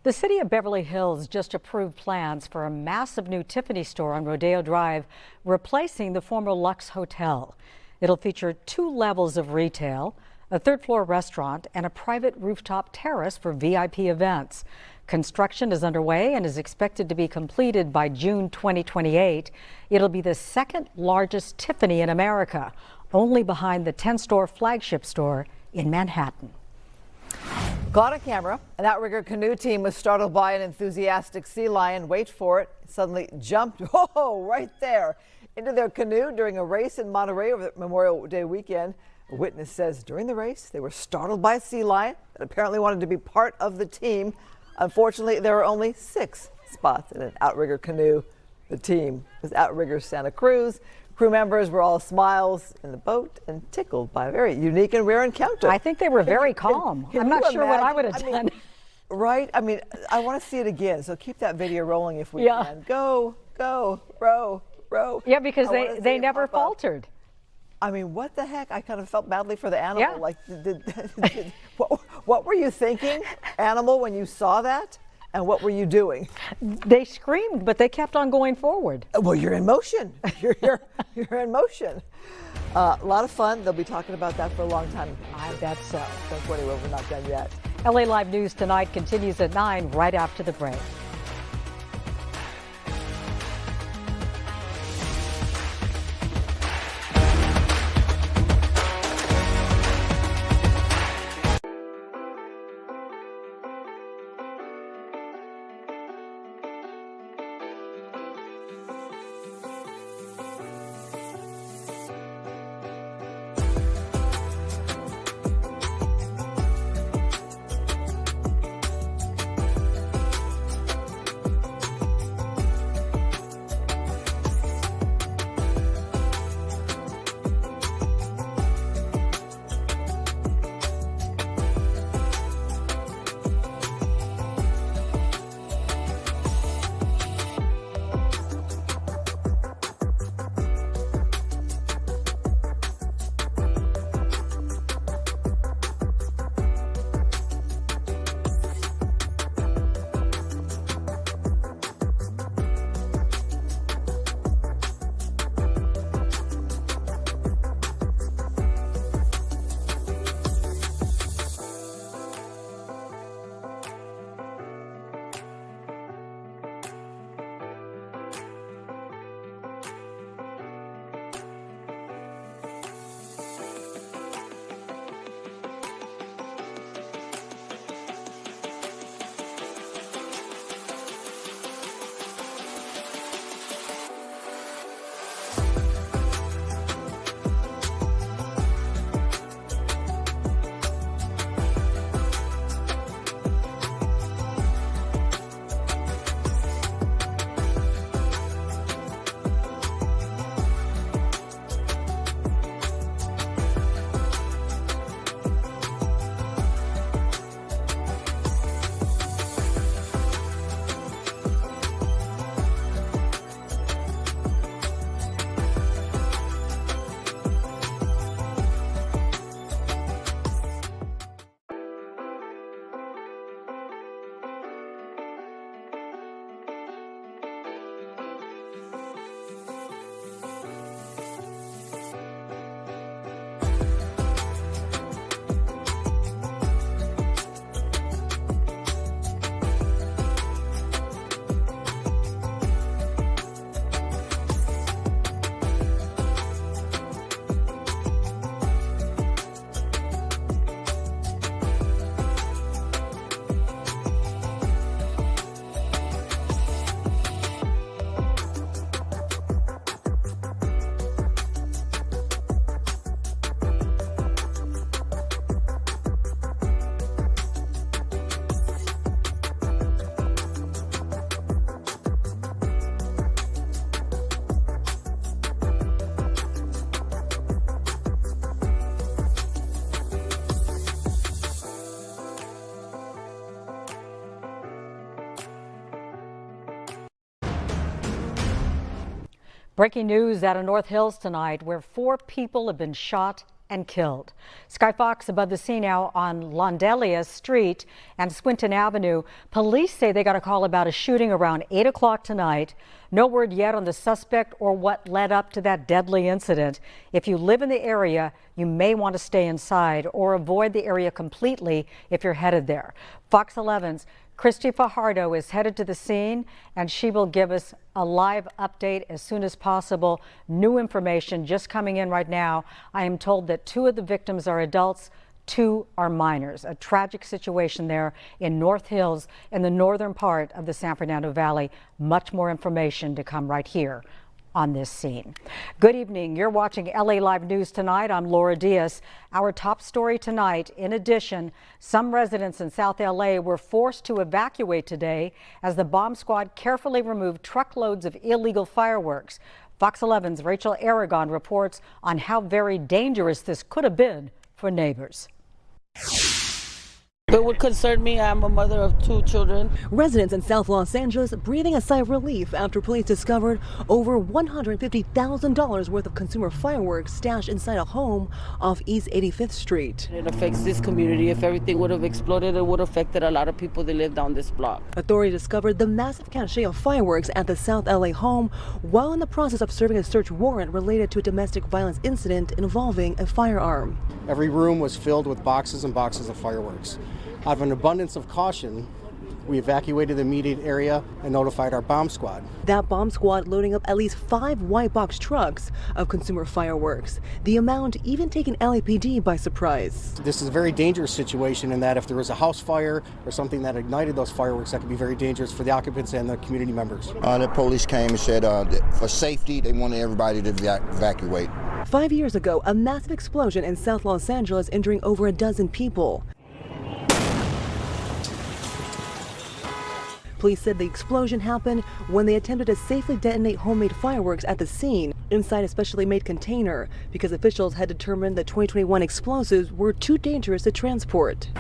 S2: The city of Beverly Hills just approved plans for a massive new Tiffany store on Rodeo Drive, replacing the former Lux Hotel. It'll feature 2 levels of retail, a 3rd-floor restaurant, and a private rooftop terrace for VIP events. Construction is underway and is expected to be completed by June 2028. It'll be the 2nd largest Tiffany in America, only behind the 10-store flagship store in Manhattan.
S1: Caught on camera, an outrigger canoe team was startled by an enthusiastic sea lion. Wait for it, suddenly jumped, right there, into their canoe during a race in Monterey over the Memorial Day weekend. A witness says during the race, they were startled by a sea lion that apparently wanted to be part of the team. Unfortunately, there are only 6 spots in an outrigger canoe. The team was Outrigger Santa Cruz. Crew members were all smiles in the boat and tickled by a very unique and rare encounter.
S2: I think they were very calm. I'm not sure what I would have done.
S1: Right? I mean, I want to see it again. So keep that video rolling if we can. Go, row.
S2: Yeah, because they never faltered.
S1: I mean, what the heck? I kind of felt badly for the animal. Yeah. Like, what were you thinking, animal, when you saw that? And what were you doing?
S2: They screamed, but they kept on going forward.
S1: Well, you're in motion. You're in motion. A lot of fun. They'll be talking about that for a long time.
S2: I bet so.
S1: Don't worry, we're not done yet.
S2: LA Live News tonight continues at 9 right after the break. Breaking news out of North Hills tonight, where 4 people have been shot and killed. Sky Fox above the scene now on Londelia Street and Swinton Avenue. Police say they got a call about a shooting around 8 o'clock tonight. No word yet on the suspect or what led up to that deadly incident. If you live in the area, you may want to stay inside or avoid the area completely if you're headed there. Fox 11's Christy Fajardo is headed to the scene, and she will give us a live update as soon as possible. New information just coming in right now. I am told that 2 of the victims are adults, 2 are minors. A tragic situation there in North Hills in the northern part of the San Fernando Valley. Much more information to come right here on this scene. Good evening. You're watching LA Live News Tonight. I'm Laura Diaz. Our top story tonight, in addition, some residents in South LA were forced to evacuate today as the bomb squad carefully removed truckloads of illegal fireworks. Fox 11's Rachel Aragon reports on how very dangerous this could have been for neighbors.
S8: It would concern me. I'm a mother of 2 children.
S9: Residents in South Los Angeles breathing a sigh of relief after police discovered over $150,000 worth of consumer fireworks stashed inside a home off East 85th Street.
S8: It affects this community. If everything would have exploded, it would have affected a lot of people that live down this block.
S9: Authorities discovered the massive cache of fireworks at the South LA home while in the process of serving a search warrant related to a domestic violence incident involving a firearm.
S12: Every room was filled with boxes and boxes of fireworks. Out of an abundance of caution, we evacuated the immediate area and notified our bomb squad.
S9: That bomb squad loading up at least 5 white box trucks of consumer fireworks, the amount even taking LAPD by surprise.
S12: This is a very dangerous situation in that if there was a house fire or something that ignited those fireworks, that could be very dangerous for the occupants and the community members.
S10: The police came and said for safety, they wanted everybody to evacuate.
S9: 5 years ago, a massive explosion in South Los Angeles injuring over a dozen people. Police said the explosion happened when they attempted to safely detonate homemade fireworks at the scene inside a specially made container because officials had determined that 2021 explosives were too dangerous to transport.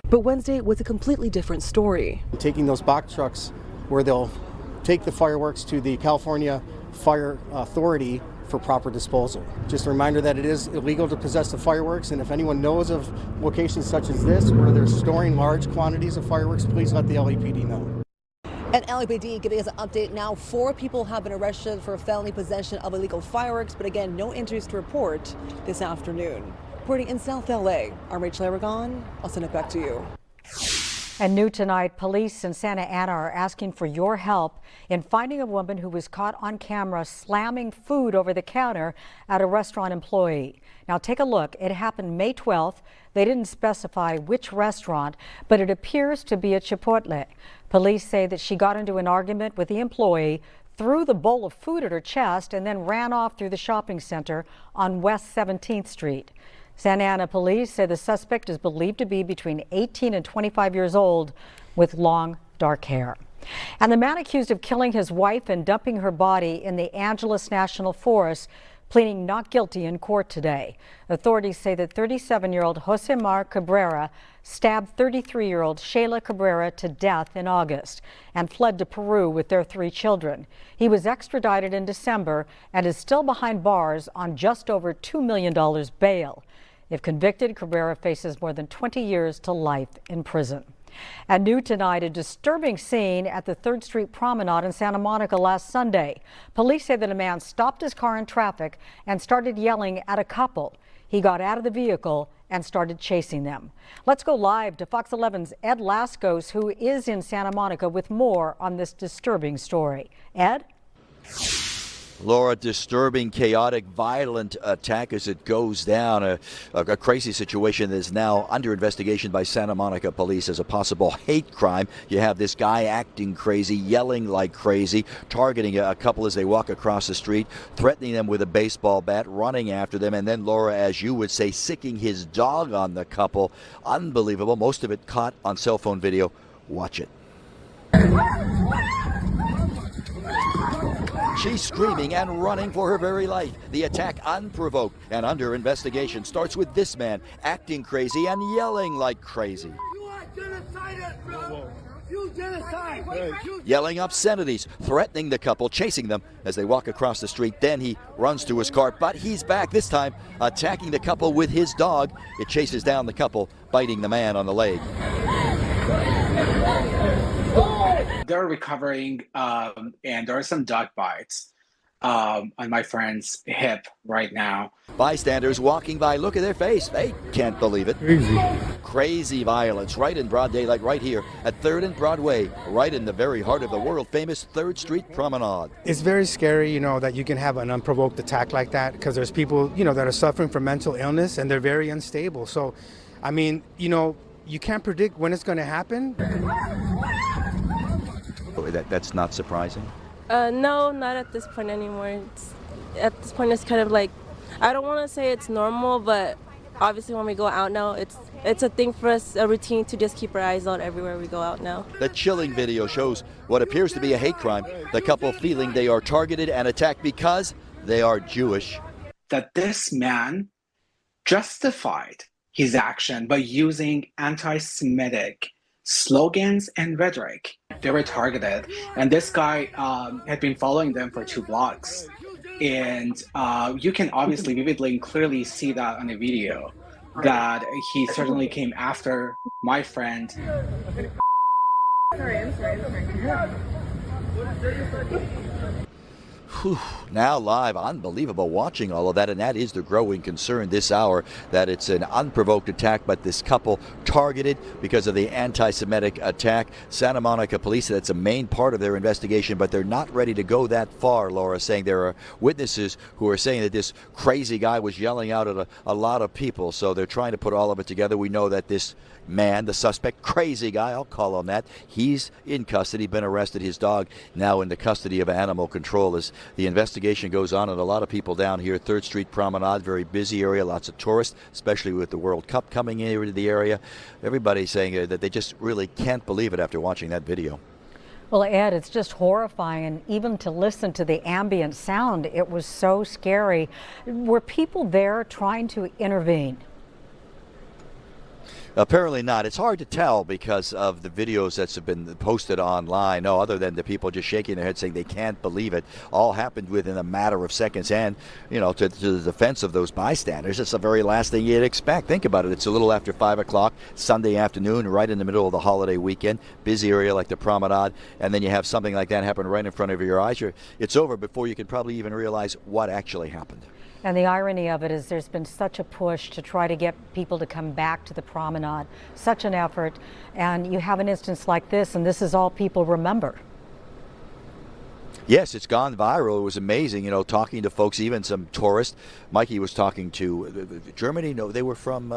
S9: But Wednesday was a completely different story.
S12: Taking those box trucks where they'll take the fireworks to the California Fire Authority for proper disposal. Just a reminder that it is illegal to possess the fireworks, and if anyone knows of locations such as this where they're storing large quantities of fireworks, please let the LAPD know.
S9: And LAPD giving us an update now. 4 people have been arrested for felony possession of illegal fireworks, but again, no injuries to report this afternoon. Reporting in South LA, I'm Rachel Aragon. I'll send it back to you.
S2: And new tonight, police in Santa Ana are asking for your help in finding a woman who was caught on camera slamming food over the counter at a restaurant employee. Now take a look. It happened May 12th. They didn't specify which restaurant, but it appears to be a Chipotle. Police say that she got into an argument with the employee, threw the bowl of food at her chest, and then ran off through the shopping center on West 17th Street. Santa Ana police say the suspect is believed to be between 18 and 25 years old with long, dark hair. And the man accused of killing his wife and dumping her body in the Angeles National Forest pleading not guilty in court today. Authorities say that 37-year-old Josemar Cabrera stabbed 33-year-old Shayla Cabrera to death in August and fled to Peru with their 3 children. He was extradited in December and is still behind bars on just over $2 million bail. If convicted, Cabrera faces more than 20 years to life in prison. And new tonight, a disturbing scene at the 3rd Street Promenade in Santa Monica last Sunday. Police say that a man stopped his car in traffic and started yelling at a couple. He got out of the vehicle and started chasing them. Let's go live to Fox 11's Ed Lascos, who is in Santa Monica with more on this disturbing story. Ed?
S14: Laura, disturbing, chaotic, violent attack as it goes down. A crazy situation that is now under investigation by Santa Monica police as a possible hate crime. You have this guy acting crazy, yelling like crazy, targeting a couple as they walk across the street, threatening them with a baseball bat, running after them, and then, Laura, as you would say, sicking his dog on the couple. Unbelievable. Most of it caught on cell phone video. Watch it. She's screaming and running for her very life. The attack unprovoked and under investigation starts with this man acting crazy and yelling like crazy.
S11: You are genocidal, bro.
S14: Yelling obscenities, threatening the couple, chasing them as they walk across the street. Then he runs to his car, but he's back, this time attacking the couple with his dog. It chases down the couple, biting the man on the leg.
S11: They're recovering, and there are some dog bites on my friend's hip right now.
S14: Bystanders walking by, look at their face. They can't believe it. Crazy violence right in broad daylight, right here at 3rd and Broadway, right in the very heart of the world-famous 3rd Street Promenade.
S13: It's very scary, that you can have an unprovoked attack like that, because there's people, that are suffering from mental illness and they're very unstable. So, I mean, you can't predict when it's going to happen.
S14: That's not surprising?
S15: No, not at this point anymore. At this point, it's kind of like, I don't want to say it's normal, but obviously when we go out now, it's a thing for us, a routine to just keep our eyes out everywhere we go out now.
S14: The chilling video shows what appears to be a hate crime, the couple feeling they are targeted and attacked because they are Jewish.
S11: That this man justified his action by using anti-Semitic slogans and rhetoric. They were targeted, and this guy had been following them for 2 blocks. And you can obviously vividly and clearly see that on the video, that he certainly came after my friend.
S16: I'm sorry.
S14: Now live, unbelievable watching all of that, and that is the growing concern this hour, that it's an unprovoked attack, but this couple targeted because of the anti-Semitic attack. Santa Monica police, that's a main part of their investigation, but they're not ready to go that far, Laura, saying there are witnesses who are saying that this crazy guy was yelling out at a lot of people, so they're trying to put all of it together. We know that this man, the suspect, crazy guy, I'll call him that, he's in custody, been arrested. His dog now in the custody of animal control as the investigation goes on. And a lot of people down here, 3rd Street Promenade, very busy area, lots of tourists, especially with the World Cup coming into the area. Everybody's saying that they just really can't believe it after watching that video.
S2: Well, Ed, it's just horrifying, and even to listen to the ambient sound, it was so scary. Were people there trying to intervene?
S14: Apparently not. It's hard to tell because of the videos that have been posted online. No, other than the people just shaking their heads saying they can't believe it. All happened within a matter of seconds. And, to the defense of those bystanders, it's the very last thing you'd expect. Think about it. It's a little after 5 o'clock, Sunday afternoon, right in the middle of the holiday weekend. Busy area like the Promenade. And then you have something like that happen right in front of your eyes. It's over before you can probably even realize what actually happened.
S2: And the irony of it is there's been such a push to try to get people to come back to the Promenade, such an effort, and you have an instance like this, and this is all people remember.
S14: Yes, it's gone viral. It was amazing, talking to folks, even some tourists. Mikey was talking to Germany. No, they were from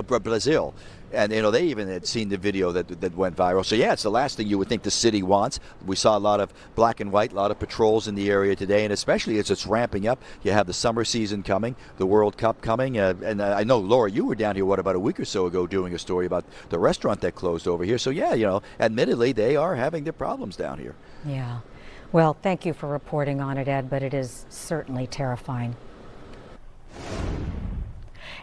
S14: Brazil. And, they even had seen the video that went viral. So, yeah, it's the last thing you would think the city wants. We saw a lot of black and white, a lot of patrols in the area today. And especially as it's ramping up, you have the summer season coming, the World Cup coming. And I know, Laura, you were down here, about a week or so ago doing a story about the restaurant that closed over here. So, yeah, admittedly, they are having their problems down here.
S2: Yeah. Well, thank you for reporting on it, Ed, but it is certainly terrifying.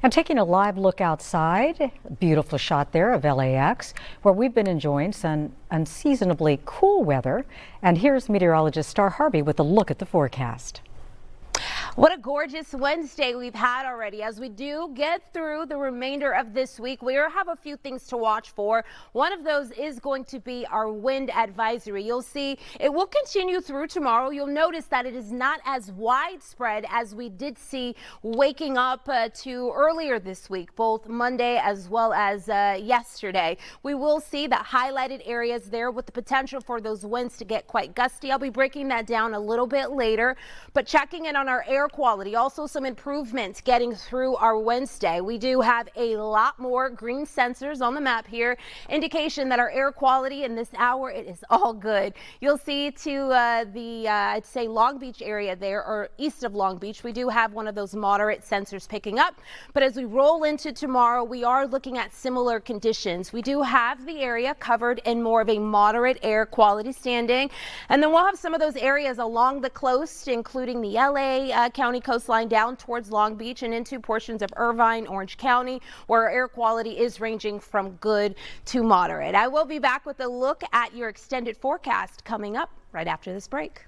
S2: And taking a live look outside, beautiful shot there of LAX, where we've been enjoying some unseasonably cool weather. And here's meteorologist Star Harvey with a look at the forecast.
S18: What a gorgeous Wednesday we've had already. As we do get through the remainder of this week, we have a few things to watch for. One of those is going to be our wind advisory. You'll see it will continue through tomorrow. You'll notice that it is not as widespread as we did see waking up to earlier this week, both Monday as well as yesterday. We will see the highlighted areas there with the potential for those winds to get quite gusty. I'll be breaking that down a little bit later, but checking in on our air quality, also some improvements getting through our Wednesday. We do have a lot more green sensors on the map here, indication that our air quality in this hour, it is all good. You'll see to I'd say Long Beach area there, or east of Long Beach, we do have one of those moderate sensors picking up. But as we roll into tomorrow, we are looking at similar conditions. We do have the area covered in more of a moderate air quality standing, and then we'll have some of those areas along the coast, including the LA County coastline down towards Long Beach and into portions of Irvine, Orange County, where air quality is ranging from good to moderate. I will be back with a look at your extended forecast coming up right after this break.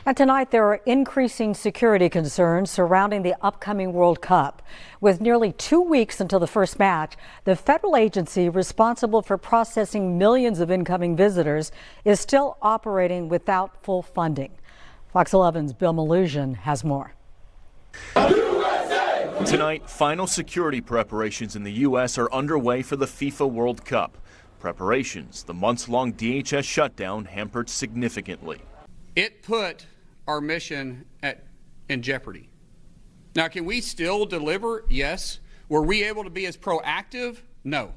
S2: And tonight there are increasing security concerns surrounding the upcoming World Cup. With nearly 2 weeks until the first match, the federal agency responsible for processing millions of incoming visitors is still operating without full funding. Fox 11's Bill Malusian has more.
S3: Tonight, final security preparations in the U.S. are underway for the FIFA World Cup. Preparations, the months-long DHS shutdown hampered significantly.
S16: It put our mission in jeopardy. Now, can we still deliver? Yes. Were we able to be as proactive? No,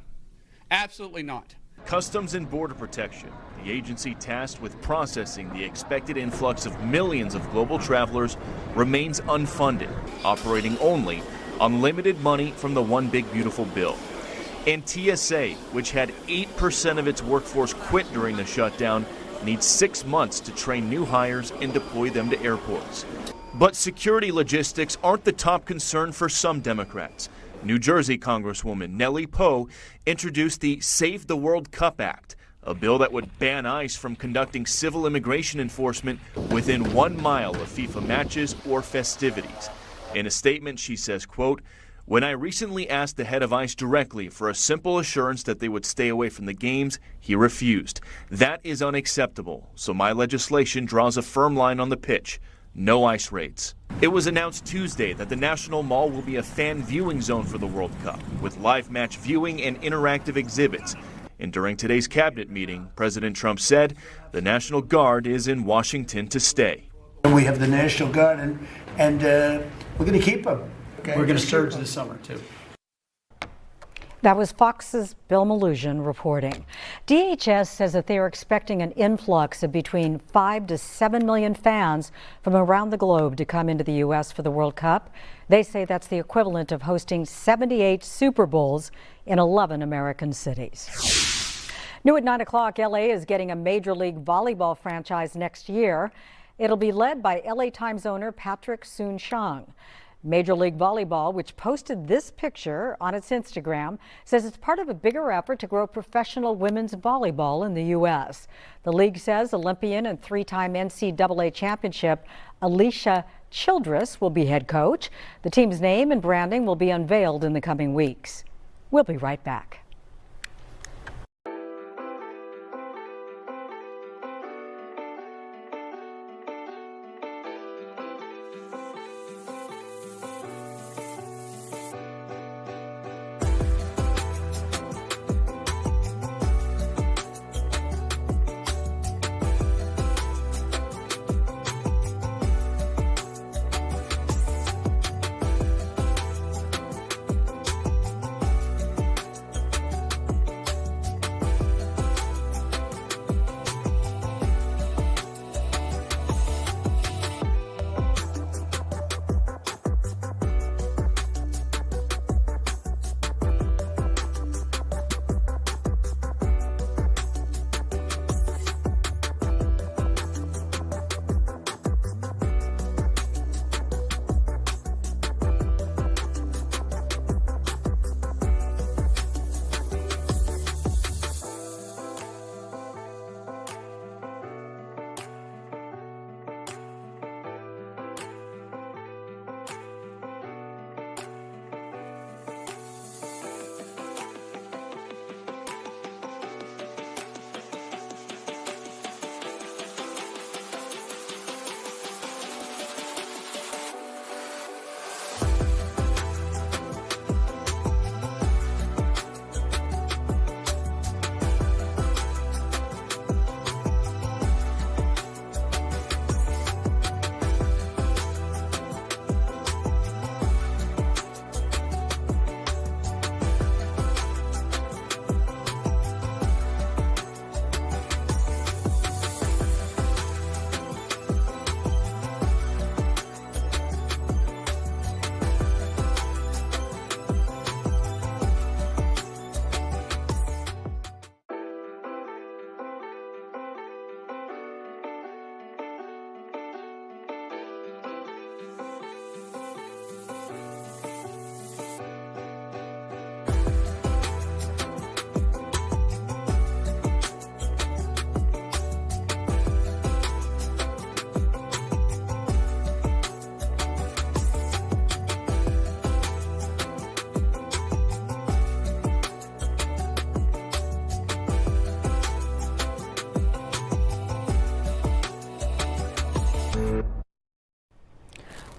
S16: absolutely not.
S3: Customs and Border Protection, the agency tasked with processing the expected influx of millions of global travelers, remains unfunded, operating only on limited money from the One Big Beautiful Bill. And TSA, which had 8% of its workforce quit during the shutdown, needs 6 months to train new hires and deploy them to airports. But security logistics aren't the top concern for some Democrats. New Jersey Congresswoman Nellie Poe introduced the Save the World Cup Act, a bill that would ban ICE from conducting civil immigration enforcement within 1 mile of FIFA matches or festivities. In a statement, she says, quote, "When I recently asked the head of ICE directly for a simple assurance that they would stay away from the games, he refused. That is unacceptable, so my legislation draws a firm line on the pitch. No ICE raids." It was announced Tuesday that the National Mall will be a fan viewing zone for the World Cup, with live match viewing and interactive exhibits. And during today's cabinet meeting, President Trump said the National Guard is in Washington to stay.
S17: We have the National Guard, and we're going to keep them. Okay? We're going to surge this summer, too.
S2: That was Fox's Bill Malusian reporting. DHS says that they are expecting an influx of between 5 to 7 million fans from around the globe to come into the U.S. for the World Cup. They say that's the equivalent of hosting 78 Super Bowls in 11 American cities. New at 9 o'clock, LA is getting a Major League Volleyball franchise next year. It'll be led by LA Times owner Patrick Soon-Shiong. Major League Volleyball, which posted this picture on its Instagram, says it's part of a bigger effort to grow professional women's volleyball in the U.S. The league says Olympian and 3-time NCAA championship Alicia Childress will be head coach. The team's name and branding will be unveiled in the coming weeks. We'll be right back.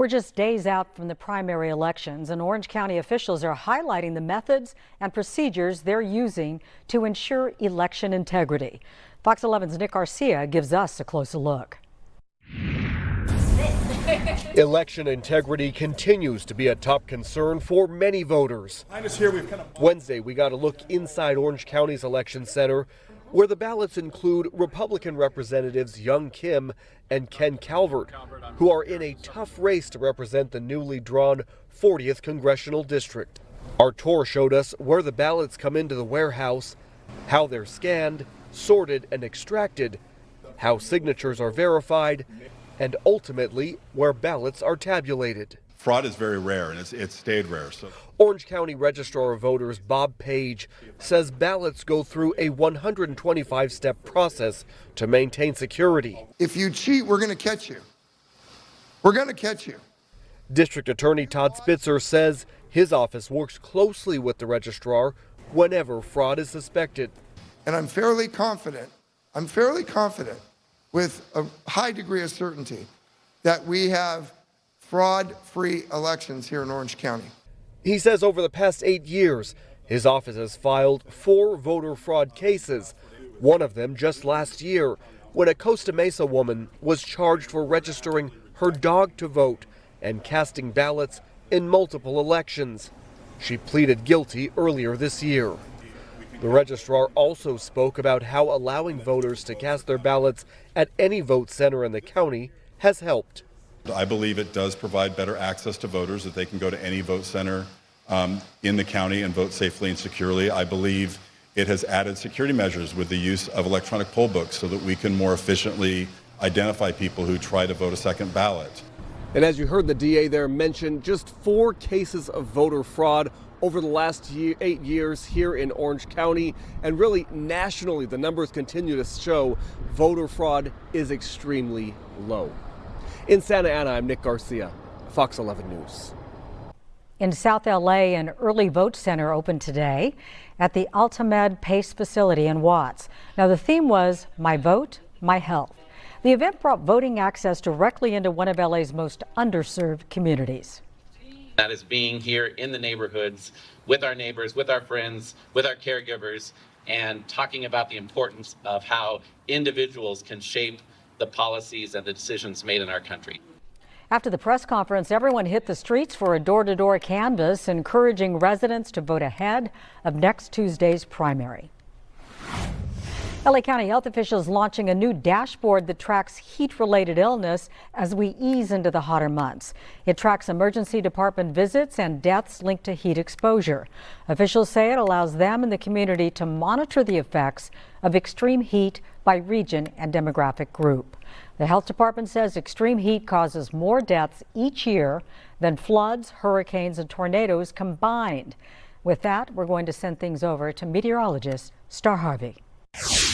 S2: We're just days out from the primary elections, and Orange County officials are highlighting the methods and procedures they're using to ensure election integrity. Fox 11's Nick Garcia gives us a closer look.
S19: Election integrity continues to be a top concern for many voters. Wednesday, we got a look inside Orange County's election center, where the ballots include Republican Representatives Young Kim and Ken Calvert, who are in a tough race to represent the newly drawn 40th Congressional District. Our tour showed us where the ballots come into the warehouse, how they're scanned, sorted, and extracted, how signatures are verified, and ultimately where ballots are tabulated.
S20: Fraud is very rare, and it's stayed rare. So,
S19: Orange County Registrar of Voters Bob Page says ballots go through a 125-step process to maintain security.
S21: If you cheat, we're going to catch you. We're going to catch you.
S19: District Attorney Todd Spitzer says his office works closely with the registrar whenever fraud is suspected.
S21: And I'm fairly confident with a high degree of certainty that we have fraud-free elections here in Orange County.
S19: He says over the past 8 years, his office has filed 4 voter fraud cases, one of them just last year, when a Costa Mesa woman was charged for registering her dog to vote and casting ballots in multiple elections. She pleaded guilty earlier this year. The registrar also spoke about how allowing voters to cast their ballots at any vote center in the county has helped.
S20: I believe it does provide better access to voters, that they can go to any vote center in the county and vote safely and securely. I believe it has added security measures with the use of electronic poll books so that we can more efficiently identify people who try to vote a second ballot.
S19: And as you heard the DA there mention, just 4 cases of voter fraud over the last 8 years here in Orange County, and really nationally, the numbers continue to show voter fraud is extremely low. In Santa Ana, I'm Nick Garcia, Fox 11 News.
S2: In South LA, an early vote center opened today at the Altamed PACE facility in Watts. Now, the theme was My Vote, My Health. The event brought voting access directly into one of LA's most underserved communities.
S23: That is being here in the neighborhoods with our neighbors, with our friends, with our caregivers, and talking about the importance of how individuals can shape the policies and the decisions made in our country.
S2: After the press conference, everyone hit the streets for a door-to-door canvass encouraging residents to vote ahead of next Tuesday's primary. LA County health officials launching a new dashboard that tracks heat-related illness as we ease into the hotter months. It tracks emergency department visits and deaths linked to heat exposure. Officials say it allows them and the community to monitor the effects of extreme heat by region and demographic group. The health department says extreme heat causes more deaths each year than floods, hurricanes, and tornadoes combined. With that, we're going to send things over to meteorologist Star Harvey.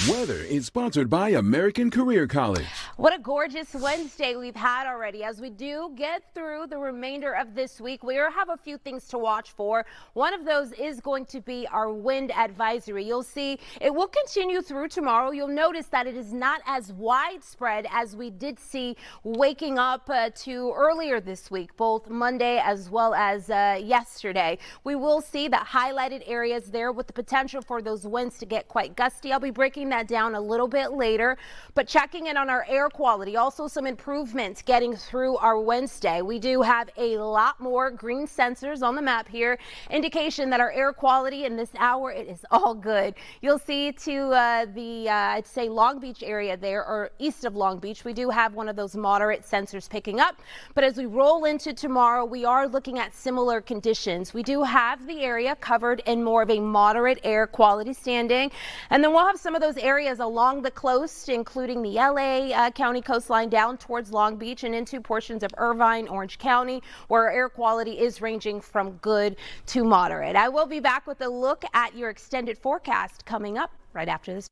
S24: Weather is sponsored by American Career College.
S18: What a gorgeous Wednesday we've had already. As we do get through the remainder of this week, we have a few things to watch for. One of those is going to be our wind advisory. You'll see it will continue through tomorrow. You'll notice that it is not as widespread as we did see waking up to earlier this week, both Monday as well as yesterday. We will see the highlighted areas there with the potential for those winds to get quite gusty. I'll be breaking that down a little bit later, but checking in on our air quality, also some improvements getting through our Wednesday. We do have a lot more green sensors on the map here, indication that our air quality in this hour, it is all good. You'll see to I'd say Long Beach area there, or east of Long Beach, we do have one of those moderate sensors picking up, but as we roll into tomorrow, we are looking at similar conditions. We do have the area covered in more of a moderate air quality standing, and then we'll have some of those areas along the coast, including the LA County coastline down towards Long Beach and into portions of Irvine, Orange County, where air quality is ranging from good to moderate. I will be back with a look at your extended forecast coming up right after this.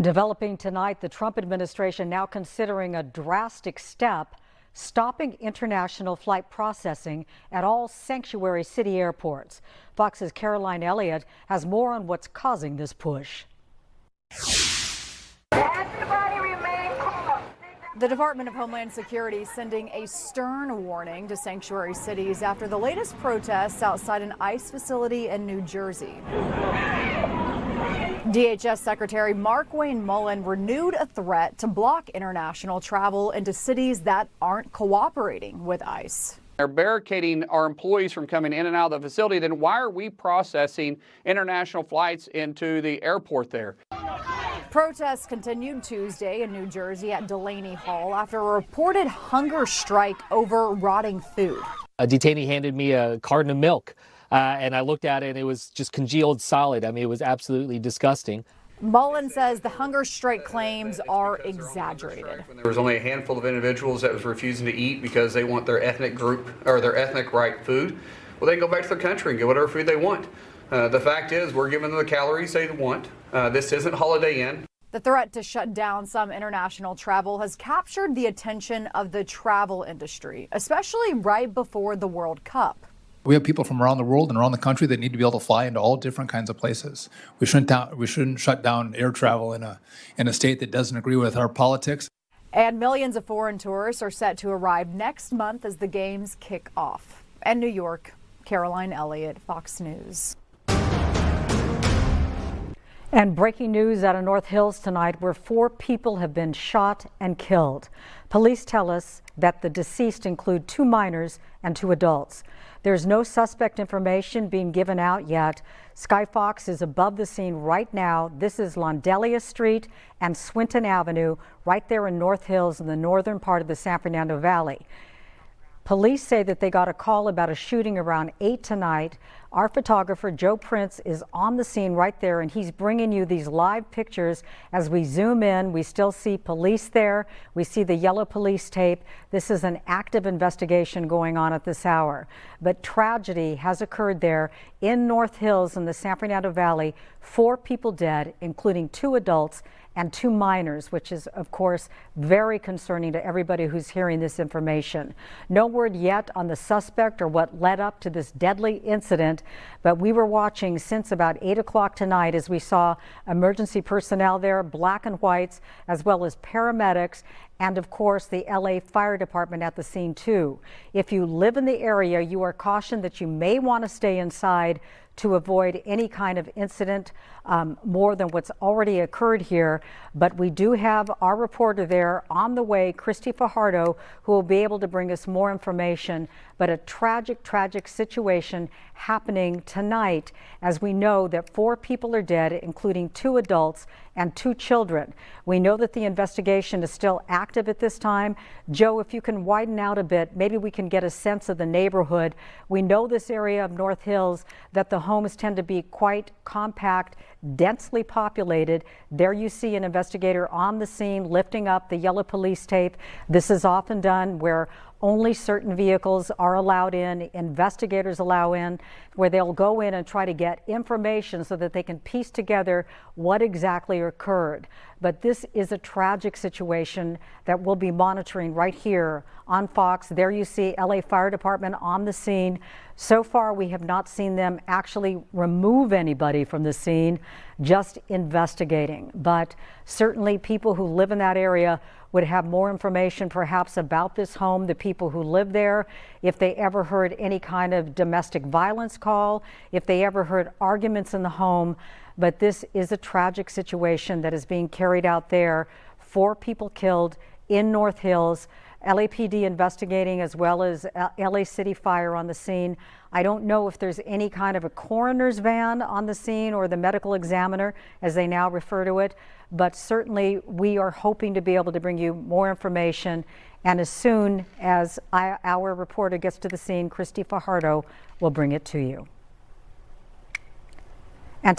S2: Developing tonight, the Trump administration now considering a drastic step, stopping international flight processing at all sanctuary city airports. Fox's Caroline Elliott has more on what's causing this push.
S4: The Department of Homeland Security sending a stern warning to sanctuary cities after the latest protests outside an ICE facility in New Jersey. DHS Secretary Markwayne Mullin renewed a threat to block international travel into cities that aren't cooperating with ICE.
S16: They're barricading our employees from coming in and out of the facility. Then why are we processing international flights into the airport there?
S4: Protests continued Tuesday in New Jersey at Delaney Hall after a reported hunger strike over rotting food.
S5: A detainee handed me a carton of milk, and I looked at it and it was just congealed solid. I mean, it was absolutely disgusting.
S4: Mullin says the hunger strike claims are exaggerated.
S16: There was only a handful of individuals that was refusing to eat because they want their ethnic group or their ethnic right food. Well, they can go back to their country and get whatever food they want. The fact is, we're giving them the calories they want. This isn't Holiday Inn.
S4: The threat to shut down some international travel has captured the attention of the travel industry, especially right before the World Cup.
S6: We have people from around the world and around the country that need to be able to fly into all different kinds of places. We shouldn't shut down air travel in a state that doesn't agree with our politics.
S4: And millions of foreign tourists are set to arrive next month as the games kick off. In New York, Caroline Elliott, Fox News.
S2: And breaking news out of North Hills tonight, where 4 people have been shot and killed. Police tell us that the deceased include 2 minors and 2 adults. There's no suspect information being given out yet. Sky Fox is above the scene right now. This is Londelia Street and Swinton Avenue, right there in North Hills in the northern part of the San Fernando Valley. Police say that they got a call about a shooting around 8 tonight. Our photographer, Joe Prince, is on the scene right there, and he's bringing you these live pictures. As we zoom in, we still see police there. We see the yellow police tape. This is an active investigation going on at this hour. But tragedy has occurred there in North Hills in the San Fernando Valley. 4 people dead, including 2 adults and 2 minors, which is, of course, very concerning to everybody who's hearing this information. No word yet on the suspect or what led up to this deadly incident, but we were watching since about 8 o'clock tonight as we saw emergency personnel there, black and whites, as well as paramedics, and of course the LA Fire Department at the scene too. If you live in the area, you are cautioned that you may want to stay inside to avoid any kind of incident more than what's already occurred here. But we do have our reporter there on the way, Christy Fajardo, who will be able to bring us more information. But a tragic, tragic situation happening tonight, as we know that 4 people are dead, including 2 adults and 2 children. We know that the investigation is still active at this time. Joe, if you can widen out a bit, maybe we can get a sense of the neighborhood. We know this area of North Hills, that the homes tend to be quite compact, densely populated. There you see an investigator on the scene lifting up the yellow police tape. This is often done where only certain vehicles are allowed in, investigators allow in, where they'll go in and try to get information so that they can piece together what exactly occurred. But this is a tragic situation that we'll be monitoring right here on Fox. There you see LA Fire Department on the scene. So far, we have not seen them actually remove anybody from the scene, just investigating. But certainly people who live in that area would have more information perhaps about this home, the people who live there, if they ever heard any kind of domestic violence call, if they ever heard arguments in the home. But this is a tragic situation that is being carried out there. 4 people killed in North Hills. LAPD investigating, as well as LA City Fire on the scene. I don't know if there's any kind of a coroner's van on the scene or the medical examiner, as they now refer to it, but certainly we are hoping to be able to bring you more information. And as soon as our reporter gets to the scene, Christy Fajardo will bring it to you. And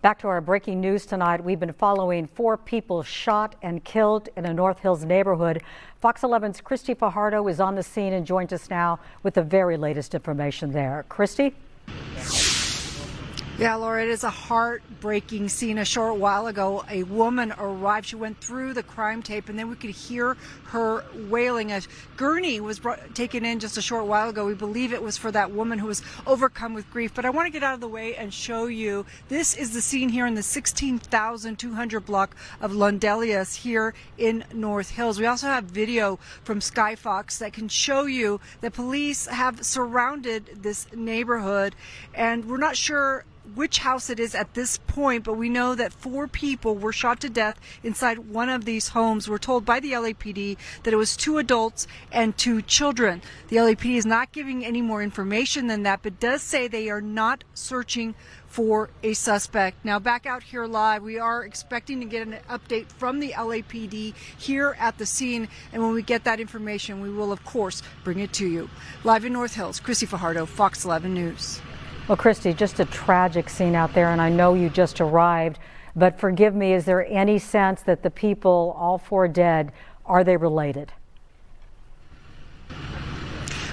S2: Back to our breaking news tonight. We've been following 4 people shot and killed in a North Hills neighborhood. Fox 11's Christy Fajardo is on the scene and joins us now with the very latest information there. Christy?
S1: Yeah, Laura, it is a heartbreaking scene. A short while ago, a woman arrived. She went through the crime tape, and then we could hear her wailing. A gurney was taken in just a short while ago. We believe it was for that woman who was overcome with grief. But I want to get out of the way and show you. This is the scene here in the 16,200 block of Londelius here in North Hills. We also have video from Skyfox that can show you that police have surrounded this neighborhood, and we're not sure which house it is at this point, but we know that 4 people were shot to death inside one of these homes. We're told by the LAPD that it was 2 adults and 2 children. The LAPD is not giving any more information than that, but does say they are not searching for a suspect. Now back out here live, we are expecting to get an update from the LAPD here at the scene, and when we get that information, we will of course bring it to you. Live in North Hills, Christy Fajardo, Fox 11 News.
S2: Well, Christy, just a tragic scene out there, and I know you just arrived, but forgive me, is there any sense that the people, all 4 dead, are they related?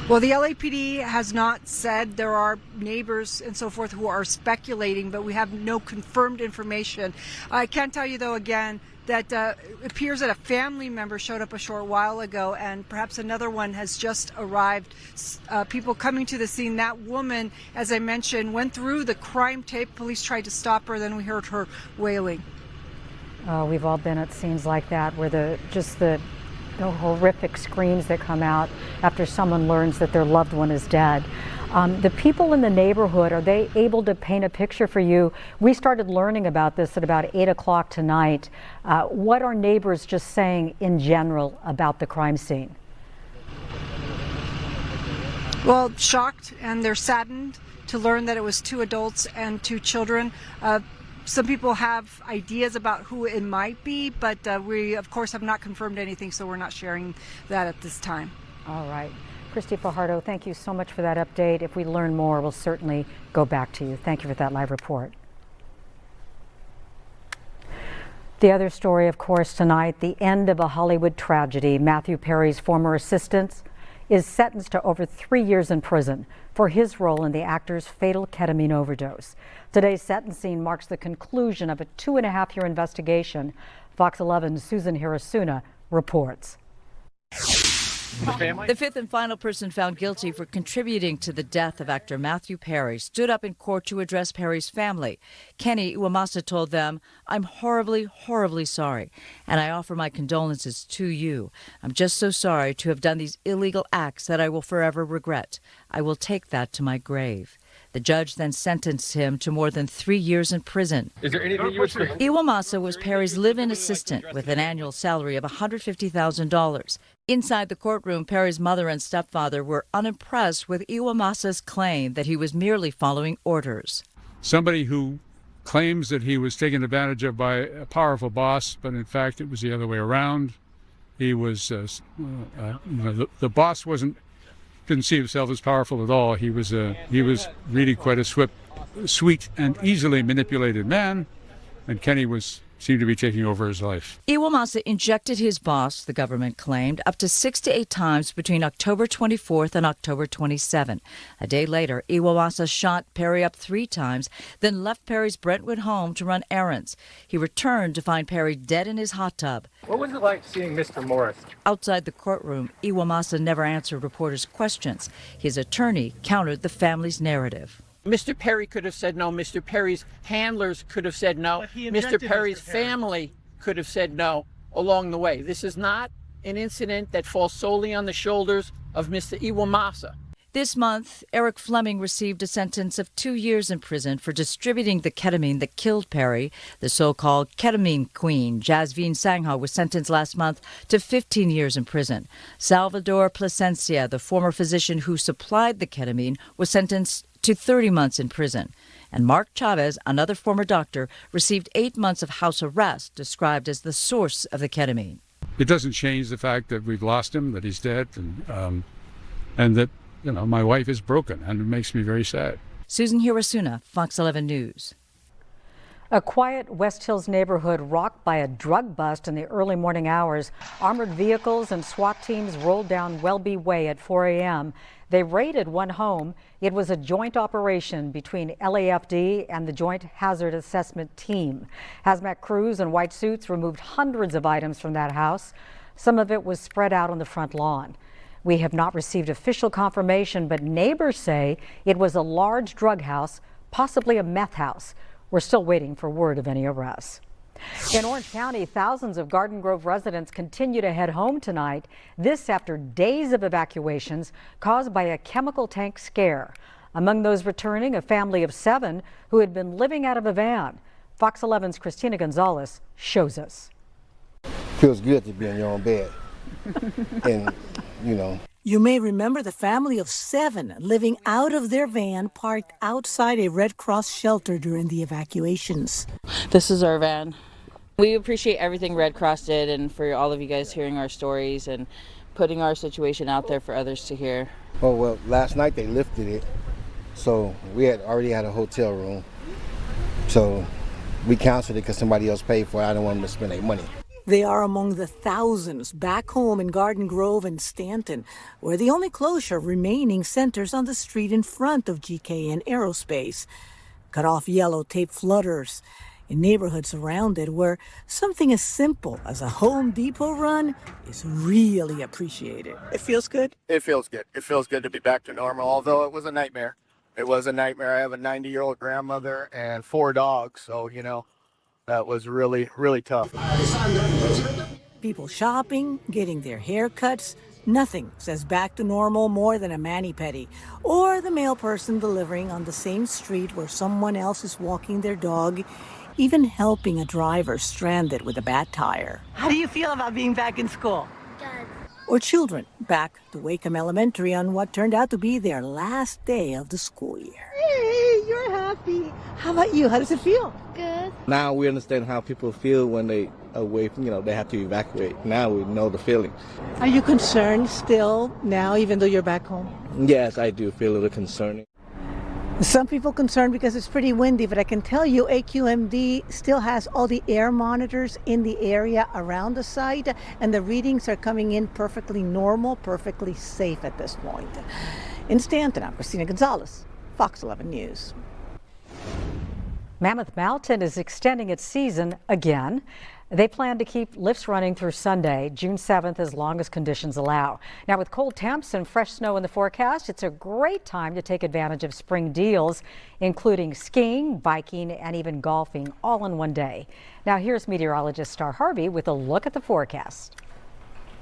S1: Well, the LAPD has not said. There are neighbors and so forth who are speculating, but we have no confirmed information. I can tell you, though, again, that it appears that a family member showed up a short while ago, and perhaps another one has just arrived. People coming to the scene. That woman, as I mentioned, went through the crime tape. Police tried to stop her, then we heard her wailing.
S2: We've all been at scenes like that where the horrific screams that come out after someone learns that their loved one is dead. The people in the neighborhood, are they able to paint a picture for you? We started learning about this at about 8 o'clock tonight. What are neighbors just saying in general about the crime scene?
S1: Well, shocked, and they're saddened to learn that it was 2 adults and 2 children. Some people have ideas about who it might be, but we, of course, have not confirmed anything, so we're not sharing that at this time.
S2: All right. Christy Fajardo, thank you so much for that update. If we learn more, we'll certainly go back to you. Thank you for that live report. The other story, of course, tonight, the end of a Hollywood tragedy. Matthew Perry's former assistant is sentenced to over 3 years in prison for his role in the actor's fatal ketamine overdose. Today's sentencing marks the conclusion of a 2.5-year investigation. Fox 11's Susan Hirasuna reports.
S7: The 5th and final person found guilty for contributing to the death of actor Matthew Perry stood up in court to address Perry's family. Kenny Iwamasa told them, "I'm horribly, horribly sorry, and I offer my condolences to you. I'm just so sorry to have done these illegal acts that I will forever regret. I will take that to my grave." The judge then sentenced him to more than 3 years in prison.
S8: Is there anything you would say?
S7: Iwamasa was Perry's live-in assistant with an annual salary of $150,000. Inside the courtroom, Perry's mother and stepfather were unimpressed with Iwamasa's claim that he was merely following orders.
S22: Somebody who claims that he was taken advantage of by a powerful boss, but in fact it was the other way around. He was, the boss didn't see himself as powerful at all. He was really quite a sweet and easily manipulated man, and Kenny seemed to be taking over his life.
S7: Iwamasa injected his boss, the government claimed, up to 6 to 8 times between October 24th and October 27. A day later, Iwamasa shot Perry up 3 times, then left Perry's Brentwood home to run errands. He returned to find Perry dead in his hot tub.
S8: What was it like seeing Mr. Morris?
S7: Outside the courtroom, Iwamasa never answered reporters' questions. His attorney countered the family's narrative.
S25: Mr. Perry could have said no. Mr. Perry's handlers could have said no. Mr. Perry's family could have said no along the way. This is not an incident that falls solely on the shoulders of Mr. Iwamasa.
S7: This month, Eric Fleming received a sentence of 2 years in prison for distributing the ketamine that killed Perry. The so-called ketamine queen, Jasvine Sangha, was sentenced last month to 15 years in prison. Salvador Plasencia, the former physician who supplied the ketamine, was sentenced to 30 months in prison. And Mark Chavez, another former doctor, received 8 months of house arrest, described as the source of the ketamine.
S22: It doesn't change the fact that we've lost him, that he's dead, and that my wife is broken, and it makes me very sad.
S7: Susan Hirasuna, Fox 11 News.
S2: A quiet West Hills neighborhood rocked by a drug bust in the early morning hours. Armored vehicles and SWAT teams rolled down Welby Way at 4 a.m. They raided one home. It was a joint operation between LAPD and the Joint Hazard Assessment Team. Hazmat crews in white suits removed hundreds of items from that house. Some of it was spread out on the front lawn. We have not received official confirmation, but neighbors say it was a large drug house, possibly a meth house. We're still waiting for word of any arrests. In Orange County, thousands of Garden Grove residents continue to head home tonight. This after days of evacuations caused by a chemical tank scare. Among those returning, a family of 7 who had been living out of a van. Fox 11's Christina Gonzalez shows us.
S9: Feels good to be in your own bed. And, you know.
S10: You may remember the family of 7 living out of their van parked outside a Red Cross shelter during the evacuations.
S12: This is our van. We appreciate everything Red Cross did and for all of you guys hearing our stories and putting our situation out there for others to hear.
S9: Oh, well, last night they lifted it, so we had already had a hotel room. So we canceled it because somebody else paid for it. I don't want them to spend their money.
S10: They are among the thousands back home in Garden Grove and Stanton, where the only closure remaining centers on the street in front of GKN Aerospace. Cut off yellow tape flutters in neighborhoods around it where something as simple as a Home Depot run is really appreciated. It feels good?
S13: It feels good. It feels good to be back to normal, although it was a nightmare. It was a nightmare. I have a 90-year-old grandmother and 4 dogs, so, you know, that was really, really tough.
S10: People shopping, getting their haircuts. Nothing says back to normal more than a mani-pedi or the mail person delivering on the same street where someone else is walking their dog, even helping a driver stranded with a bad tire. How do you feel about being back in school? Good. Or children back to Wakeham Elementary on what turned out to be their last day of the school year. Hey, you're happy. How about you? How does it feel?
S15: Good. Now we understand how people feel when they away, they have to evacuate. Now we know the feeling.
S10: Are you concerned still now, even though you're back home?
S15: Yes, I do feel a little concerning.
S10: Some people concerned because it's pretty windy, but I can tell you AQMD still has all the air monitors in the area around the site, and the readings are coming in perfectly normal, perfectly safe at this point. In Stanton, I'm Christina Gonzalez, Fox 11 News.
S2: Mammoth Mountain is extending its season again. They plan to keep lifts running through Sunday, June 7th, as long as conditions allow. Now, with cold temps and fresh snow in the forecast, it's a great time to take advantage of spring deals, including skiing, biking, and even golfing all in one day. Now, here's meteorologist Star Harvey with a look at the forecast.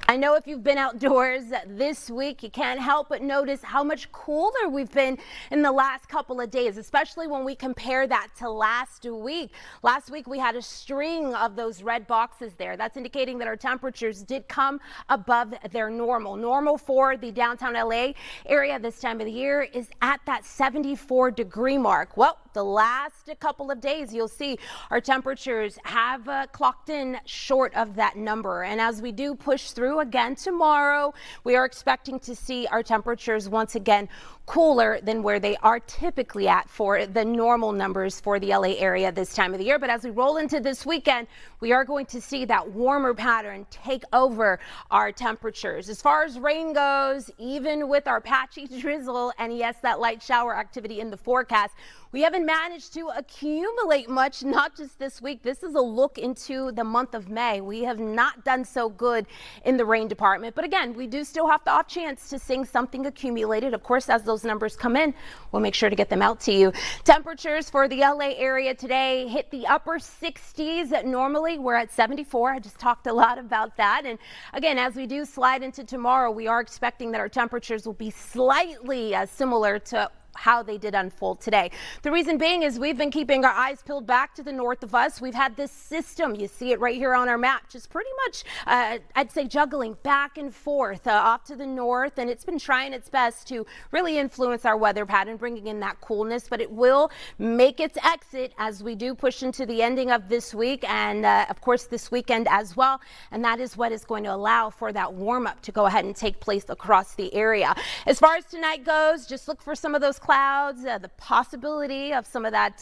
S18: I know if you've been outdoors this week, you can't help but notice how much cooler we've been in the last couple of days, especially when we compare that to last week. Last week, we had a string of those red boxes there. That's indicating that our temperatures did come above their normal. Normal for the downtown LA area this time of the year is at that 74-degree mark. Well, the last couple of days, you'll see our temperatures have clocked in short of that number. And as we do push through again tomorrow, we are expecting to see our temperatures once again cooler than where they are typically at for the normal numbers for the LA area this time of the year. But as we roll into this weekend, we are going to see that warmer pattern take over our temperatures. As far as rain goes, even with our patchy drizzle and yes, that light shower activity in the forecast, we haven't managed to accumulate much, not just this week. This is a look into the month of May. We have not done so good in the rain department. But again, we do still have the off chance to see something accumulated. Of course, as those numbers come in, we'll make sure to get them out to you. Temperatures for the LA area today hit the upper 60s. Normally, we're at 74. I just talked a lot about that. And again, as we do slide into tomorrow, we are expecting that our temperatures will be slightly similar to how they did unfold today. The reason being is we've been keeping our eyes peeled back to the north of us. We've had this system, you see it right here on our map, just pretty much, I'd say juggling back and forth off to the north, and it's been trying its best to really influence our weather pattern, bringing in that coolness, but it will make its exit as we do push into the ending of this week and of course this weekend as well, and that is what is going to allow for that warm up to go ahead and take place across the area. As far as tonight goes, just look for some of those clouds, the possibility of some of that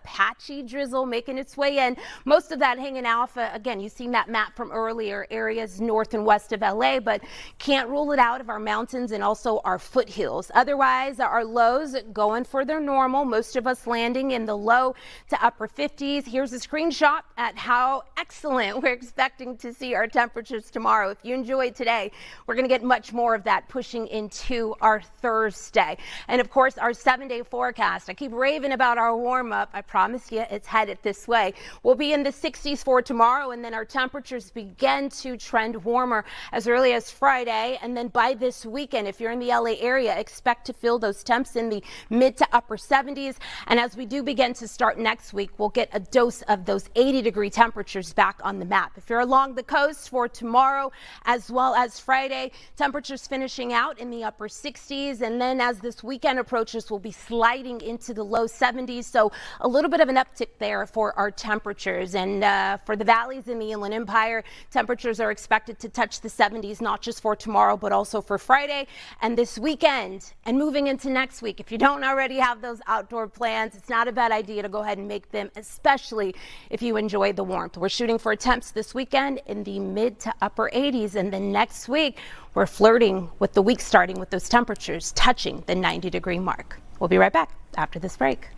S18: patchy drizzle making its way in. Most of that hanging off, again, you've seen that map from earlier, areas north and west of LA, but can't rule it out of our mountains and also our foothills. Otherwise, our lows going for their normal, most of us landing in the low to upper 50s. Here's a screenshot at how excellent we're expecting to see our temperatures tomorrow. If you enjoyed today, we're going to get much more of that pushing into our Thursday. And of course, our 7-day forecast. I keep raving about our warm up. I promise you it's headed this way. We'll be in the 60s for tomorrow, and then our temperatures begin to trend warmer as early as Friday. And then by this weekend, if you're in the LA area, expect to feel those temps in the mid to upper 70s. And as we do begin to start next week, we'll get a dose of those 80-degree temperatures back on the map. If you're along the coast for tomorrow as well as Friday, temperatures finishing out in the upper 60s, and then as this weekend approaches, we'll be sliding into the low 70s, so a little bit of an uptick there for our temperatures. And for the valleys in the Inland Empire, temperatures are expected to touch the 70s, not just for tomorrow, but also for Friday and this weekend and moving into next week. If you don't already have those outdoor plans, it's not a bad idea to go ahead and make them, especially if you enjoy the warmth. We're shooting for temps this weekend in the mid to upper 80s, and then next week, we're flirting with the week starting with those temperatures touching the 90-degree mark. We'll be right back after this break.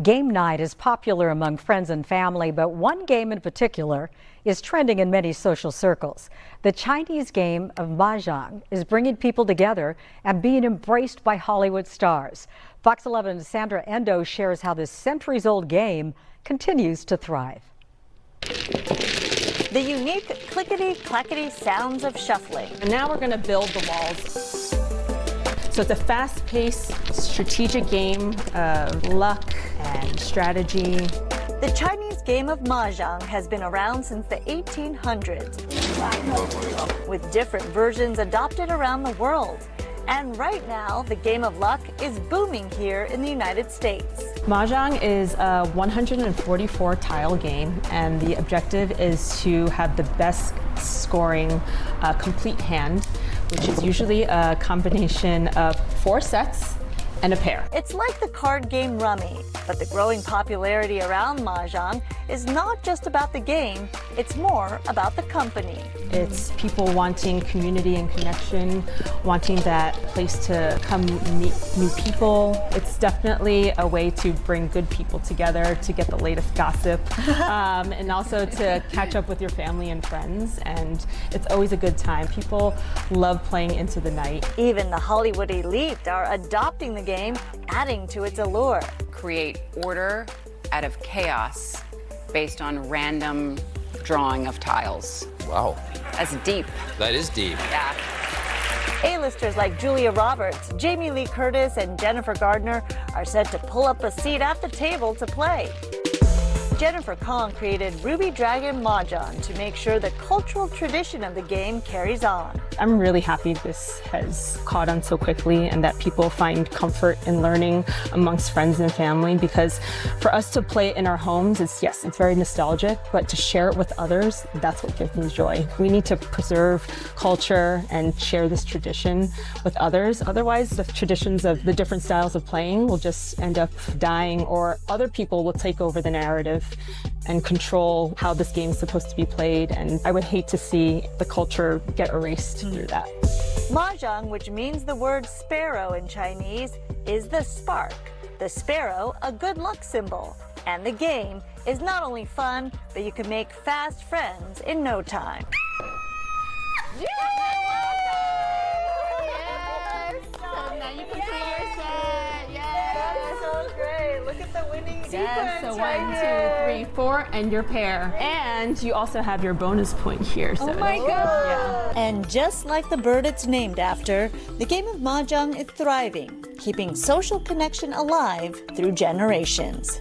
S2: Game night is popular among friends and family, but one game in particular is trending in many social circles. The Chinese game of Mahjong is bringing people together and being embraced by Hollywood stars. Fox 11's Sandra Endo shares how this centuries-old game continues to thrive.
S3: The unique clickety-clackety sounds of shuffling.
S11: And now we're going to build the walls. So it's a fast-paced, strategic game of luck and strategy.
S3: The Chinese game of Mahjong has been around since the 1800s, with different versions adopted around the world. And right now, the game of luck is booming here in the United States.
S11: Mahjong is a 144 tile game, and the objective is to have the best scoring complete hand, which is usually a combination of 4 sets and a pair.
S3: It's like the card game Rummy, but the growing popularity around Mahjong is not just about the game, it's more about the company.
S11: It's people wanting community and connection, wanting that place to come meet new people. It's definitely a way to bring good people together, to get the latest gossip, and also to catch up with your family and friends. And it's always a good time. People love playing into the night.
S3: Even the Hollywood elite are adopting the game, adding to its allure.
S14: Create order out of chaos based on random drawing of tiles.
S17: Wow.
S14: That's deep.
S17: That is deep.
S14: Yeah.
S3: A-listers like Julia Roberts, Jamie Lee Curtis, and Jennifer Gardner are set to pull up a seat at the table to play. Jennifer Kong created Ruby Dragon Mahjong to make sure the cultural tradition of the game carries on.
S11: I'm really happy this has caught on so quickly and that people find comfort in learning amongst friends and family, because for us to play it in our homes, it's very nostalgic, but to share it with others, that's what gives me joy. We need to preserve culture and share this tradition with others. Otherwise, the traditions of the different styles of playing will just end up dying, or other people will take over the narrative and control how this game is supposed to be played, and I would hate to see the culture get erased through that.
S3: Mahjong, which means the word sparrow in Chinese, is the spark. The sparrow, a good luck symbol. And the game is not only fun, but you can make fast friends in no time.
S18: Yes! So now you can see your set. Yes!
S3: That's so great. Look at the winning sequence.
S11: Yes, so
S3: right
S11: 1, 2, 3, 4, and your pair. And you also have your bonus point here. So
S3: oh my God!
S11: Yeah.
S3: And just like the bird it's named after, the game of Mahjong is thriving, keeping social connection alive through generations.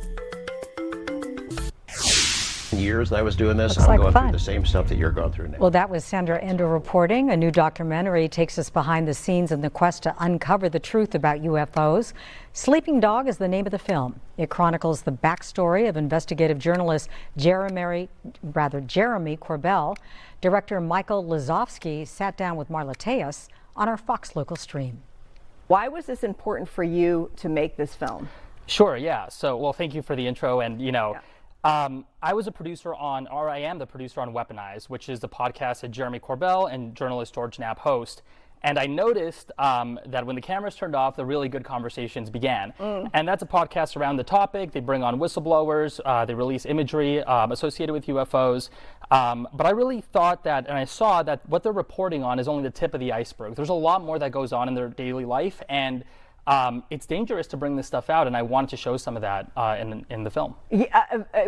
S19: Years I was doing this,
S2: Looks
S19: I'm
S2: like
S19: going
S2: fun.
S19: through the same stuff that you're going through now.
S2: Well, that was Sandra Ender reporting. A new documentary takes us behind the scenes in the quest to uncover the truth about UFOs. Sleeping Dog is the name of the film. It chronicles the backstory of investigative journalist Jeremy Corbell. Director Michael Lazowski sat down with Marla Tejas on our Fox Local stream.
S20: Why was this important for you to make this film?
S5: Sure, yeah. So, well, thank you for the intro. And, I was a producer on, or I am the producer on Weaponized, which is the podcast that Jeremy Corbell and journalist George Knapp host. And I noticed that when the cameras turned off, the really good conversations began. And that's a podcast around the topic. They bring on whistleblowers. They release imagery associated with UFOs. But I really thought that, and I saw that what they're reporting on is only the tip of the iceberg. There's a lot more that goes on in their daily life. And it's dangerous to bring this stuff out, and I wanted to show some of that in the film.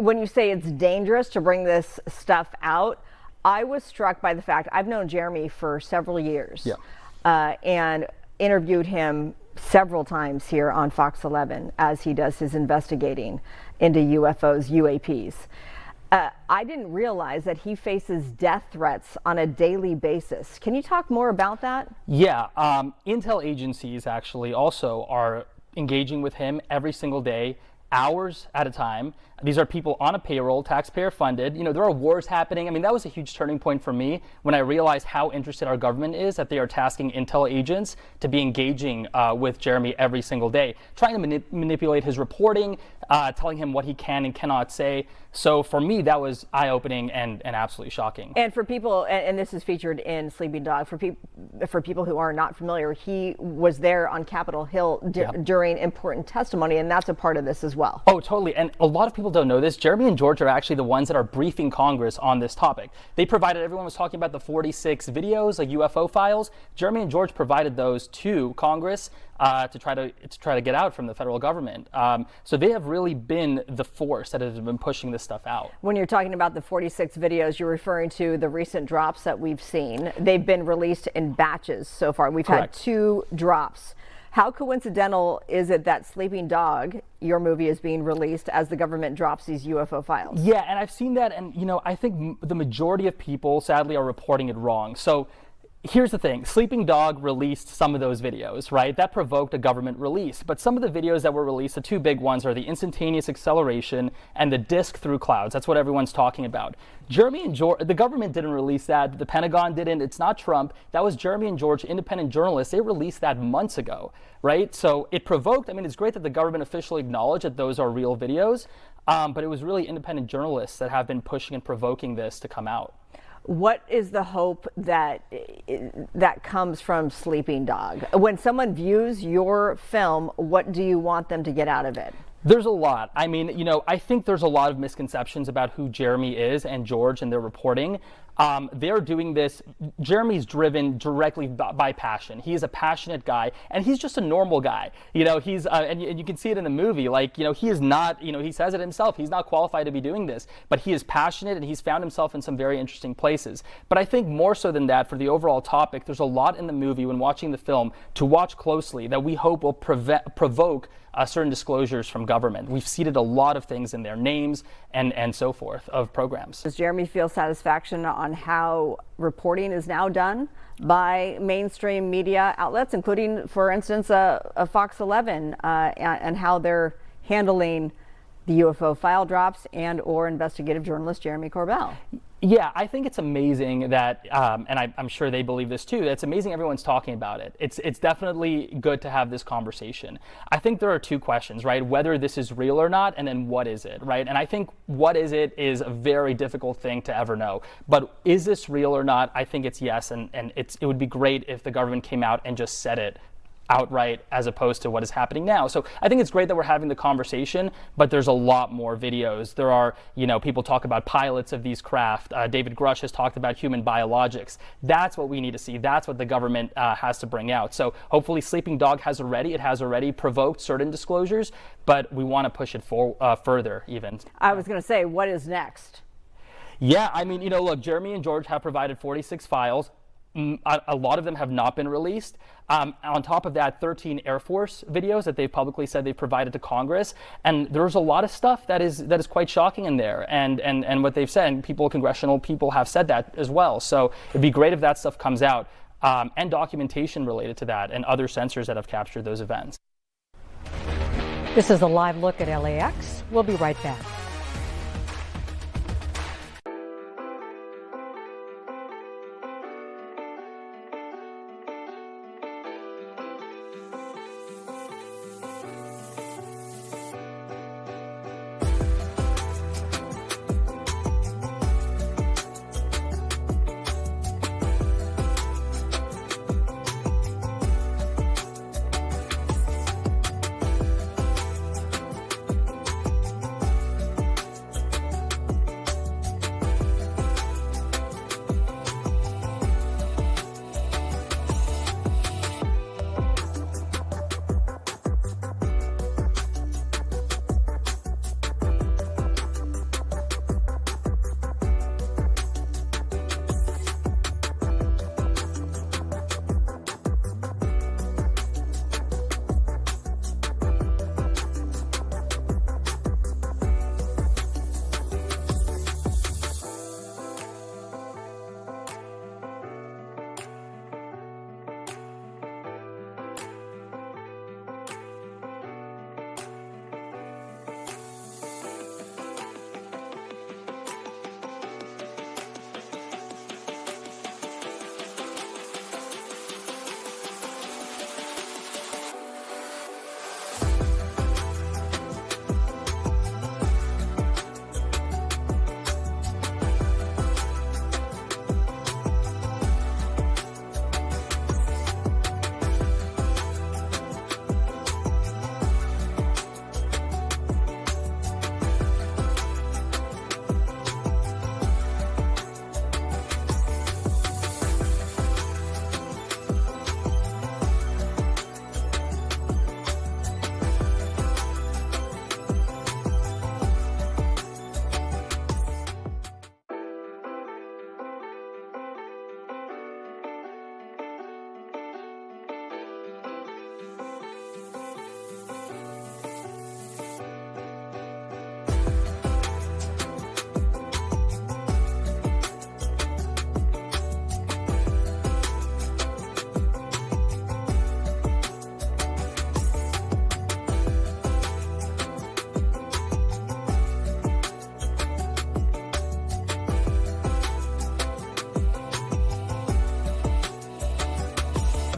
S20: When you say it's dangerous to bring this stuff out, I was struck by the fact I've known Jeremy for several years, and interviewed him several times here on Fox 11 as he does his investigating into UFOs, UAPs. I didn't realize that he faces death threats on a daily basis. Can you talk more about that?
S5: Yeah, intel agencies actually also are engaging with him every single day, hours at a time. These are people on a payroll, taxpayer funded. There are wars happening. I mean, that was a huge turning point for me when I realized how interested our government is that they are tasking intel agents to be engaging with Jeremy every single day, trying to manipulate his reporting, telling him what he can and cannot say. So for me, that was eye-opening and absolutely shocking.
S20: And for people, and this is featured in Sleeping Dog, for people who are not familiar, he was there on Capitol Hill during important testimony, and that's a part of this as well.
S5: Oh, totally. And a lot of people don't know this. Jeremy and George are actually the ones that are briefing Congress on this topic. They provided, everyone was talking about the 46 videos, like UFO files. Jeremy and George provided those to Congress to try to get out from the federal government. So they have really been the force that has been pushing this stuff out.
S20: When you're talking about the 46 videos, you're referring to the recent drops that we've seen. They've been released in batches so far. We've
S5: Correct.
S20: had 2 drops. How coincidental is it that Sleeping Dog, your movie, is being released as the government drops these UFO files?
S5: Yeah, and I've seen that, and I think the majority of people, sadly, are reporting it wrong. So here's the thing, Sleeping Dog released some of those videos, right? That provoked a government release. But some of the videos that were released, the two big ones are the instantaneous acceleration and the disc through clouds. That's what everyone's talking about. Jeremy and George, the government didn't release that. The Pentagon didn't. It's not Trump. That was Jeremy and George, independent journalists. They released that months ago, right? So it provoked, I mean, it's great that the government officially acknowledged that those are real videos, but it was really independent journalists that have been pushing and provoking this to come out.
S20: What is the hope that comes from Sleeping Dog? When someone views your film, what do you want them to get out of it?
S5: There's a lot. I mean, you know, I think there's a lot of misconceptions about who Jeremy is and George and their reporting. They're doing this. Jeremy's driven directly by passion. He is a passionate guy, and he's just a normal guy. You know, he's and you can see it in the movie. Like, you know, he is not. You know, he says it himself. He's not qualified to be doing this, but he is passionate, and he's found himself in some very interesting places. But I think more so than that, for the overall topic, there's a lot in the movie when watching the film to watch closely that we hope will provoke certain disclosures from government. We've seeded a lot of things in there, names and so forth of programs.
S20: Does Jeremy feel satisfaction on how reporting is now done by mainstream media outlets, including, for instance, a Fox 11, and how they're handling the UFO file drops and or investigative journalist Jeremy Corbell?
S5: Yeah, I think it's amazing that, and I'm sure they believe this too, it's amazing everyone's talking about it. It's definitely good to have this conversation. I think there are two questions, right? Whether this is real or not, and then what is it, right? And I think what is it is a very difficult thing to ever know. But is this real or not? I think it's yes, and it would be great if the government came out and just said it outright as opposed to what is happening now. So I think it's great that we're having the conversation, but there's a lot more videos. There are, you know, people talk about pilots of these craft. David Grush has talked about human biologics. That's what we need to see. That's what the government has to bring out. So hopefully Sleeping Dog has already provoked certain disclosures, but we want to push it further even.
S20: I was going to say, what is next?
S5: Yeah, I mean, you know, look, Jeremy and George have provided 46 files. A lot of them have not been released. On top of that, 13 Air Force videos that they've publicly said they've provided to Congress. And there's a lot of stuff that is quite shocking in there. And what they've said, and congressional people have said that as well. So it'd be great if that stuff comes out, and documentation related to that and other sensors that have captured those events.
S2: This is a live look at LAX. We'll be right back.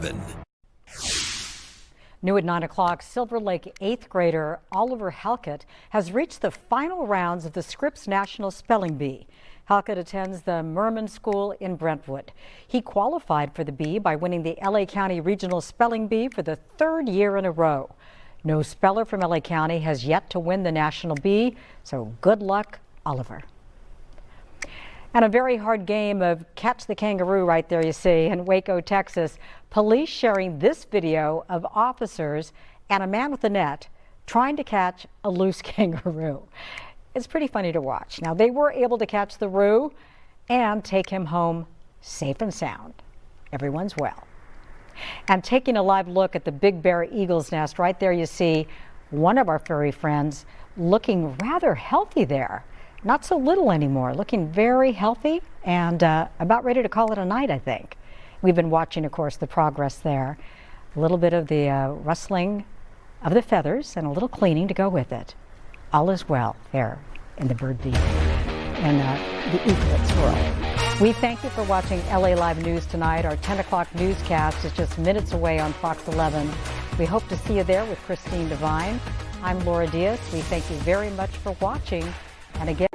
S16: 11.
S2: New at 9 o'clock, Silver Lake 8th grader Oliver Halkett has reached the final rounds of the Scripps National Spelling Bee. Halkett attends the Merman School in Brentwood. He qualified for the bee by winning the LA County Regional Spelling Bee for the 3rd year in a row. No speller from LA County has yet to win the National Bee, so good luck, Oliver. And a very hard game of catch the kangaroo right there you see in Waco, Texas. Police sharing this video of officers and a man with a net trying to catch a loose kangaroo. It's pretty funny to watch. Now, they were able to catch the roo and take him home safe and sound. Everyone's well. And taking a live look at the Big Bear Eagle's Nest, right there you see one of our furry friends looking rather healthy there. Not so little anymore, looking very healthy and about ready to call it a night, I think. We've been watching, of course, the progress there. A little bit of the rustling of the feathers and a little cleaning to go with it. All is well there in the bird bee and the eaglet's world. We thank you for watching LA Live News tonight. Our 10 o'clock newscast is just minutes away on Fox 11. We hope to see you there with Christine Devine. I'm Laura Diaz. We thank you very much for watching. And again,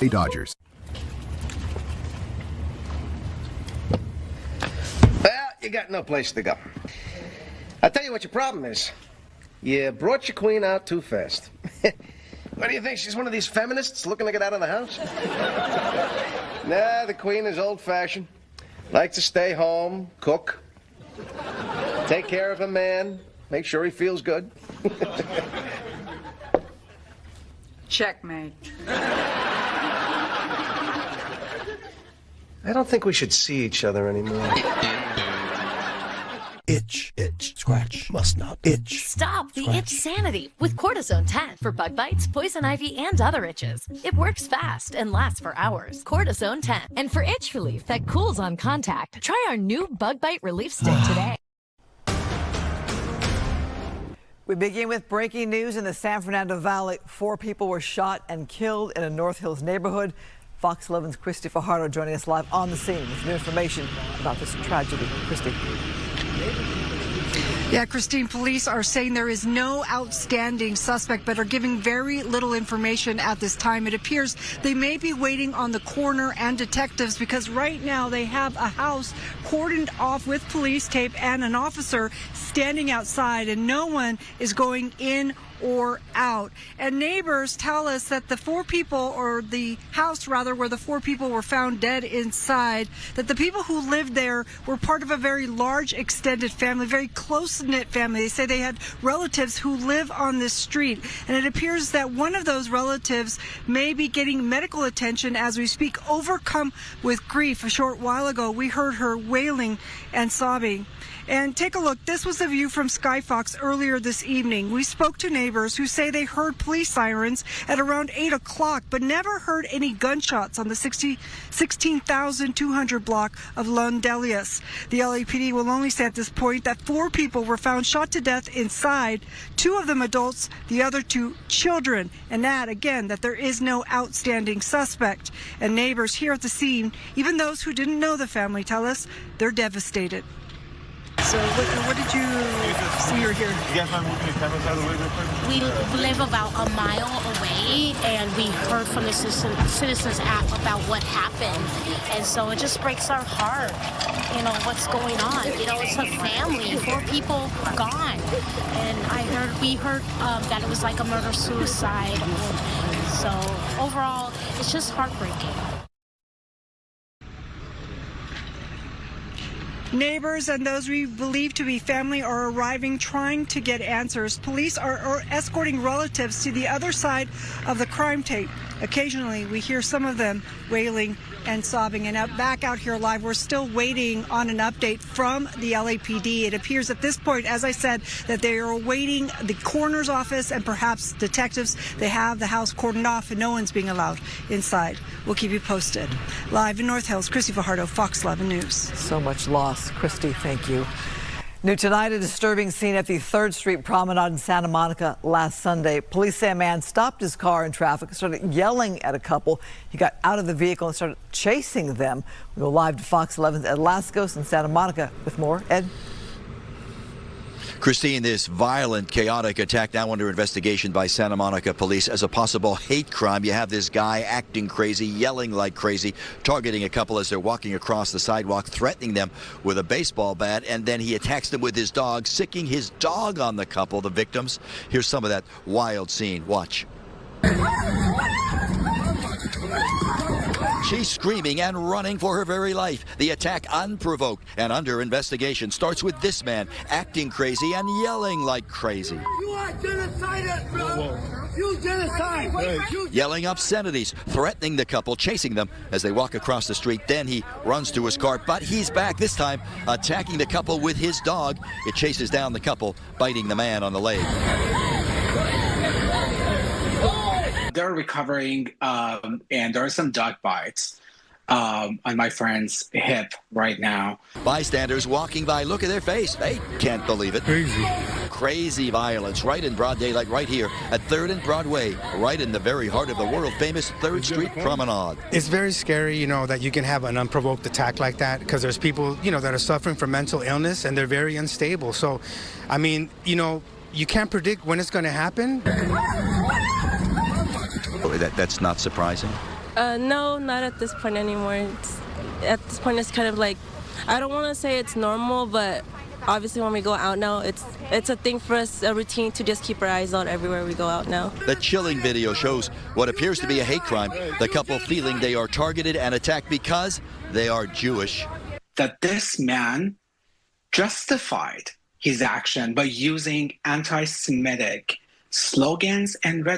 S17: Dodgers.
S21: Well, you got no place to go. I'll tell you what your problem is. You brought your queen out too fast. What do you think? She's one of these feminists looking to get out of the house? Nah, the queen is old-fashioned. Likes to stay home, cook, take care of a man, make sure he feels good.
S1: Checkmate.
S21: I don't think we should see each other anymore.
S17: Itch, itch, scratch, must not itch.
S4: Stop the itch sanity with Cortisone 10 for bug bites, poison ivy, and other itches. It works fast and lasts for hours. Cortisone 10. And for itch relief that cools on contact, try our new bug bite relief stick today.
S6: We begin with breaking news in the San Fernando Valley. 4 people were shot and killed in a North Hills neighborhood. Fox 11's Christy Fajardo joining us live on the scene with new information about this tragedy. Christy.
S1: Yeah, Christine, police are saying there is no outstanding suspect, but are giving very little information at this time. It appears they may be waiting on the coroner and detectives because right now they have a house cordoned off with police tape and an officer standing outside, and no one is going in or out. And neighbors tell us that the 4 people, or the house rather, where the 4 people were found dead inside, that the people who lived there were part of a very large extended family, very close-knit family. They say they had relatives who live on this street, and it appears that one of those relatives may be getting medical attention as we speak, overcome with grief. A short while ago, we heard her wailing and sobbing. And take a look. This was a view from Skyfox earlier this evening. We spoke to neighbors who say they heard police sirens at around 8 o'clock, but never heard any gunshots on the 16,200 block of Londelius. The LAPD will only say at this point that 4 people were found shot to death inside, 2 of them adults, the other 2 children. And that, again, that there is no outstanding suspect. And neighbors here at the scene, even those who didn't know the family, tell us they're devastated. So what did you see or hear?
S16: You guys mind moving the cameras out of the way real quick?
S23: We live about a mile away, and we heard from the Citizens app about what happened. And so it just breaks our heart, what's going on. It's a family, 4 people gone. And we heard that it was like a murder-suicide. So overall, it's just heartbreaking.
S1: Neighbors and those we believe to be family are arriving, trying to get answers. Police are escorting relatives to the other side of the crime tape. Occasionally, we hear some of them wailing and sobbing. And back out here live, we're still waiting on an update from the LAPD. It appears at this point, as I said, that they are awaiting the coroner's office and perhaps detectives. They have the house cordoned off and no one's being allowed inside. We'll keep you posted. Live in North Hills, Christy Fajardo, Fox 11 News.
S6: So much loss. Christy, thank you. New tonight, a disturbing scene at the 3rd Street Promenade in Santa Monica last Sunday. Police say a man stopped his car in traffic and started yelling at a couple. He got out of the vehicle and started chasing them. We go live to Fox 11's Ed Lascos in Santa Monica with more. Ed?
S24: Christine, this violent, chaotic attack now under investigation by Santa Monica police as a possible hate crime. You have this guy acting crazy, yelling like crazy, targeting a couple as they're walking across the sidewalk, threatening them with a baseball bat, and then he attacks them with his dog, sicking his dog on the couple, the victims. Here's some of that wild scene. Watch. She's screaming and running for her very life. The attack unprovoked and under investigation starts with this man acting crazy and yelling like crazy.
S26: You are genocidal, bro! You genocide!
S24: Yelling obscenities, threatening the couple, chasing them as they walk across the street. Then he runs to his car, but he's back, this time attacking the couple with his dog. It chases down the couple, biting the man on the leg.
S27: They're recovering, and there are some dog bites on my friend's hip right now.
S24: Bystanders walking by, look at their face. They can't believe it. Crazy violence right in broad daylight, right here at 3rd and Broadway, right in the very heart of the world-famous 3rd Street Promenade.
S28: It's very scary, that you can have an unprovoked attack like that because there's people, that are suffering from mental illness and they're very unstable. So, you can't predict when it's going to happen.
S24: That's not surprising?
S29: No, not at this point anymore. At this point, it's kind of like, I don't want to say it's normal, but obviously when we go out now, it's a thing for us, a routine to just keep our eyes out everywhere we go out now.
S24: The chilling video shows what appears to be a hate crime, the couple feeling they are targeted and attacked because they are Jewish.
S27: That this man justified his action by using anti-Semitic slogans and rhetoric.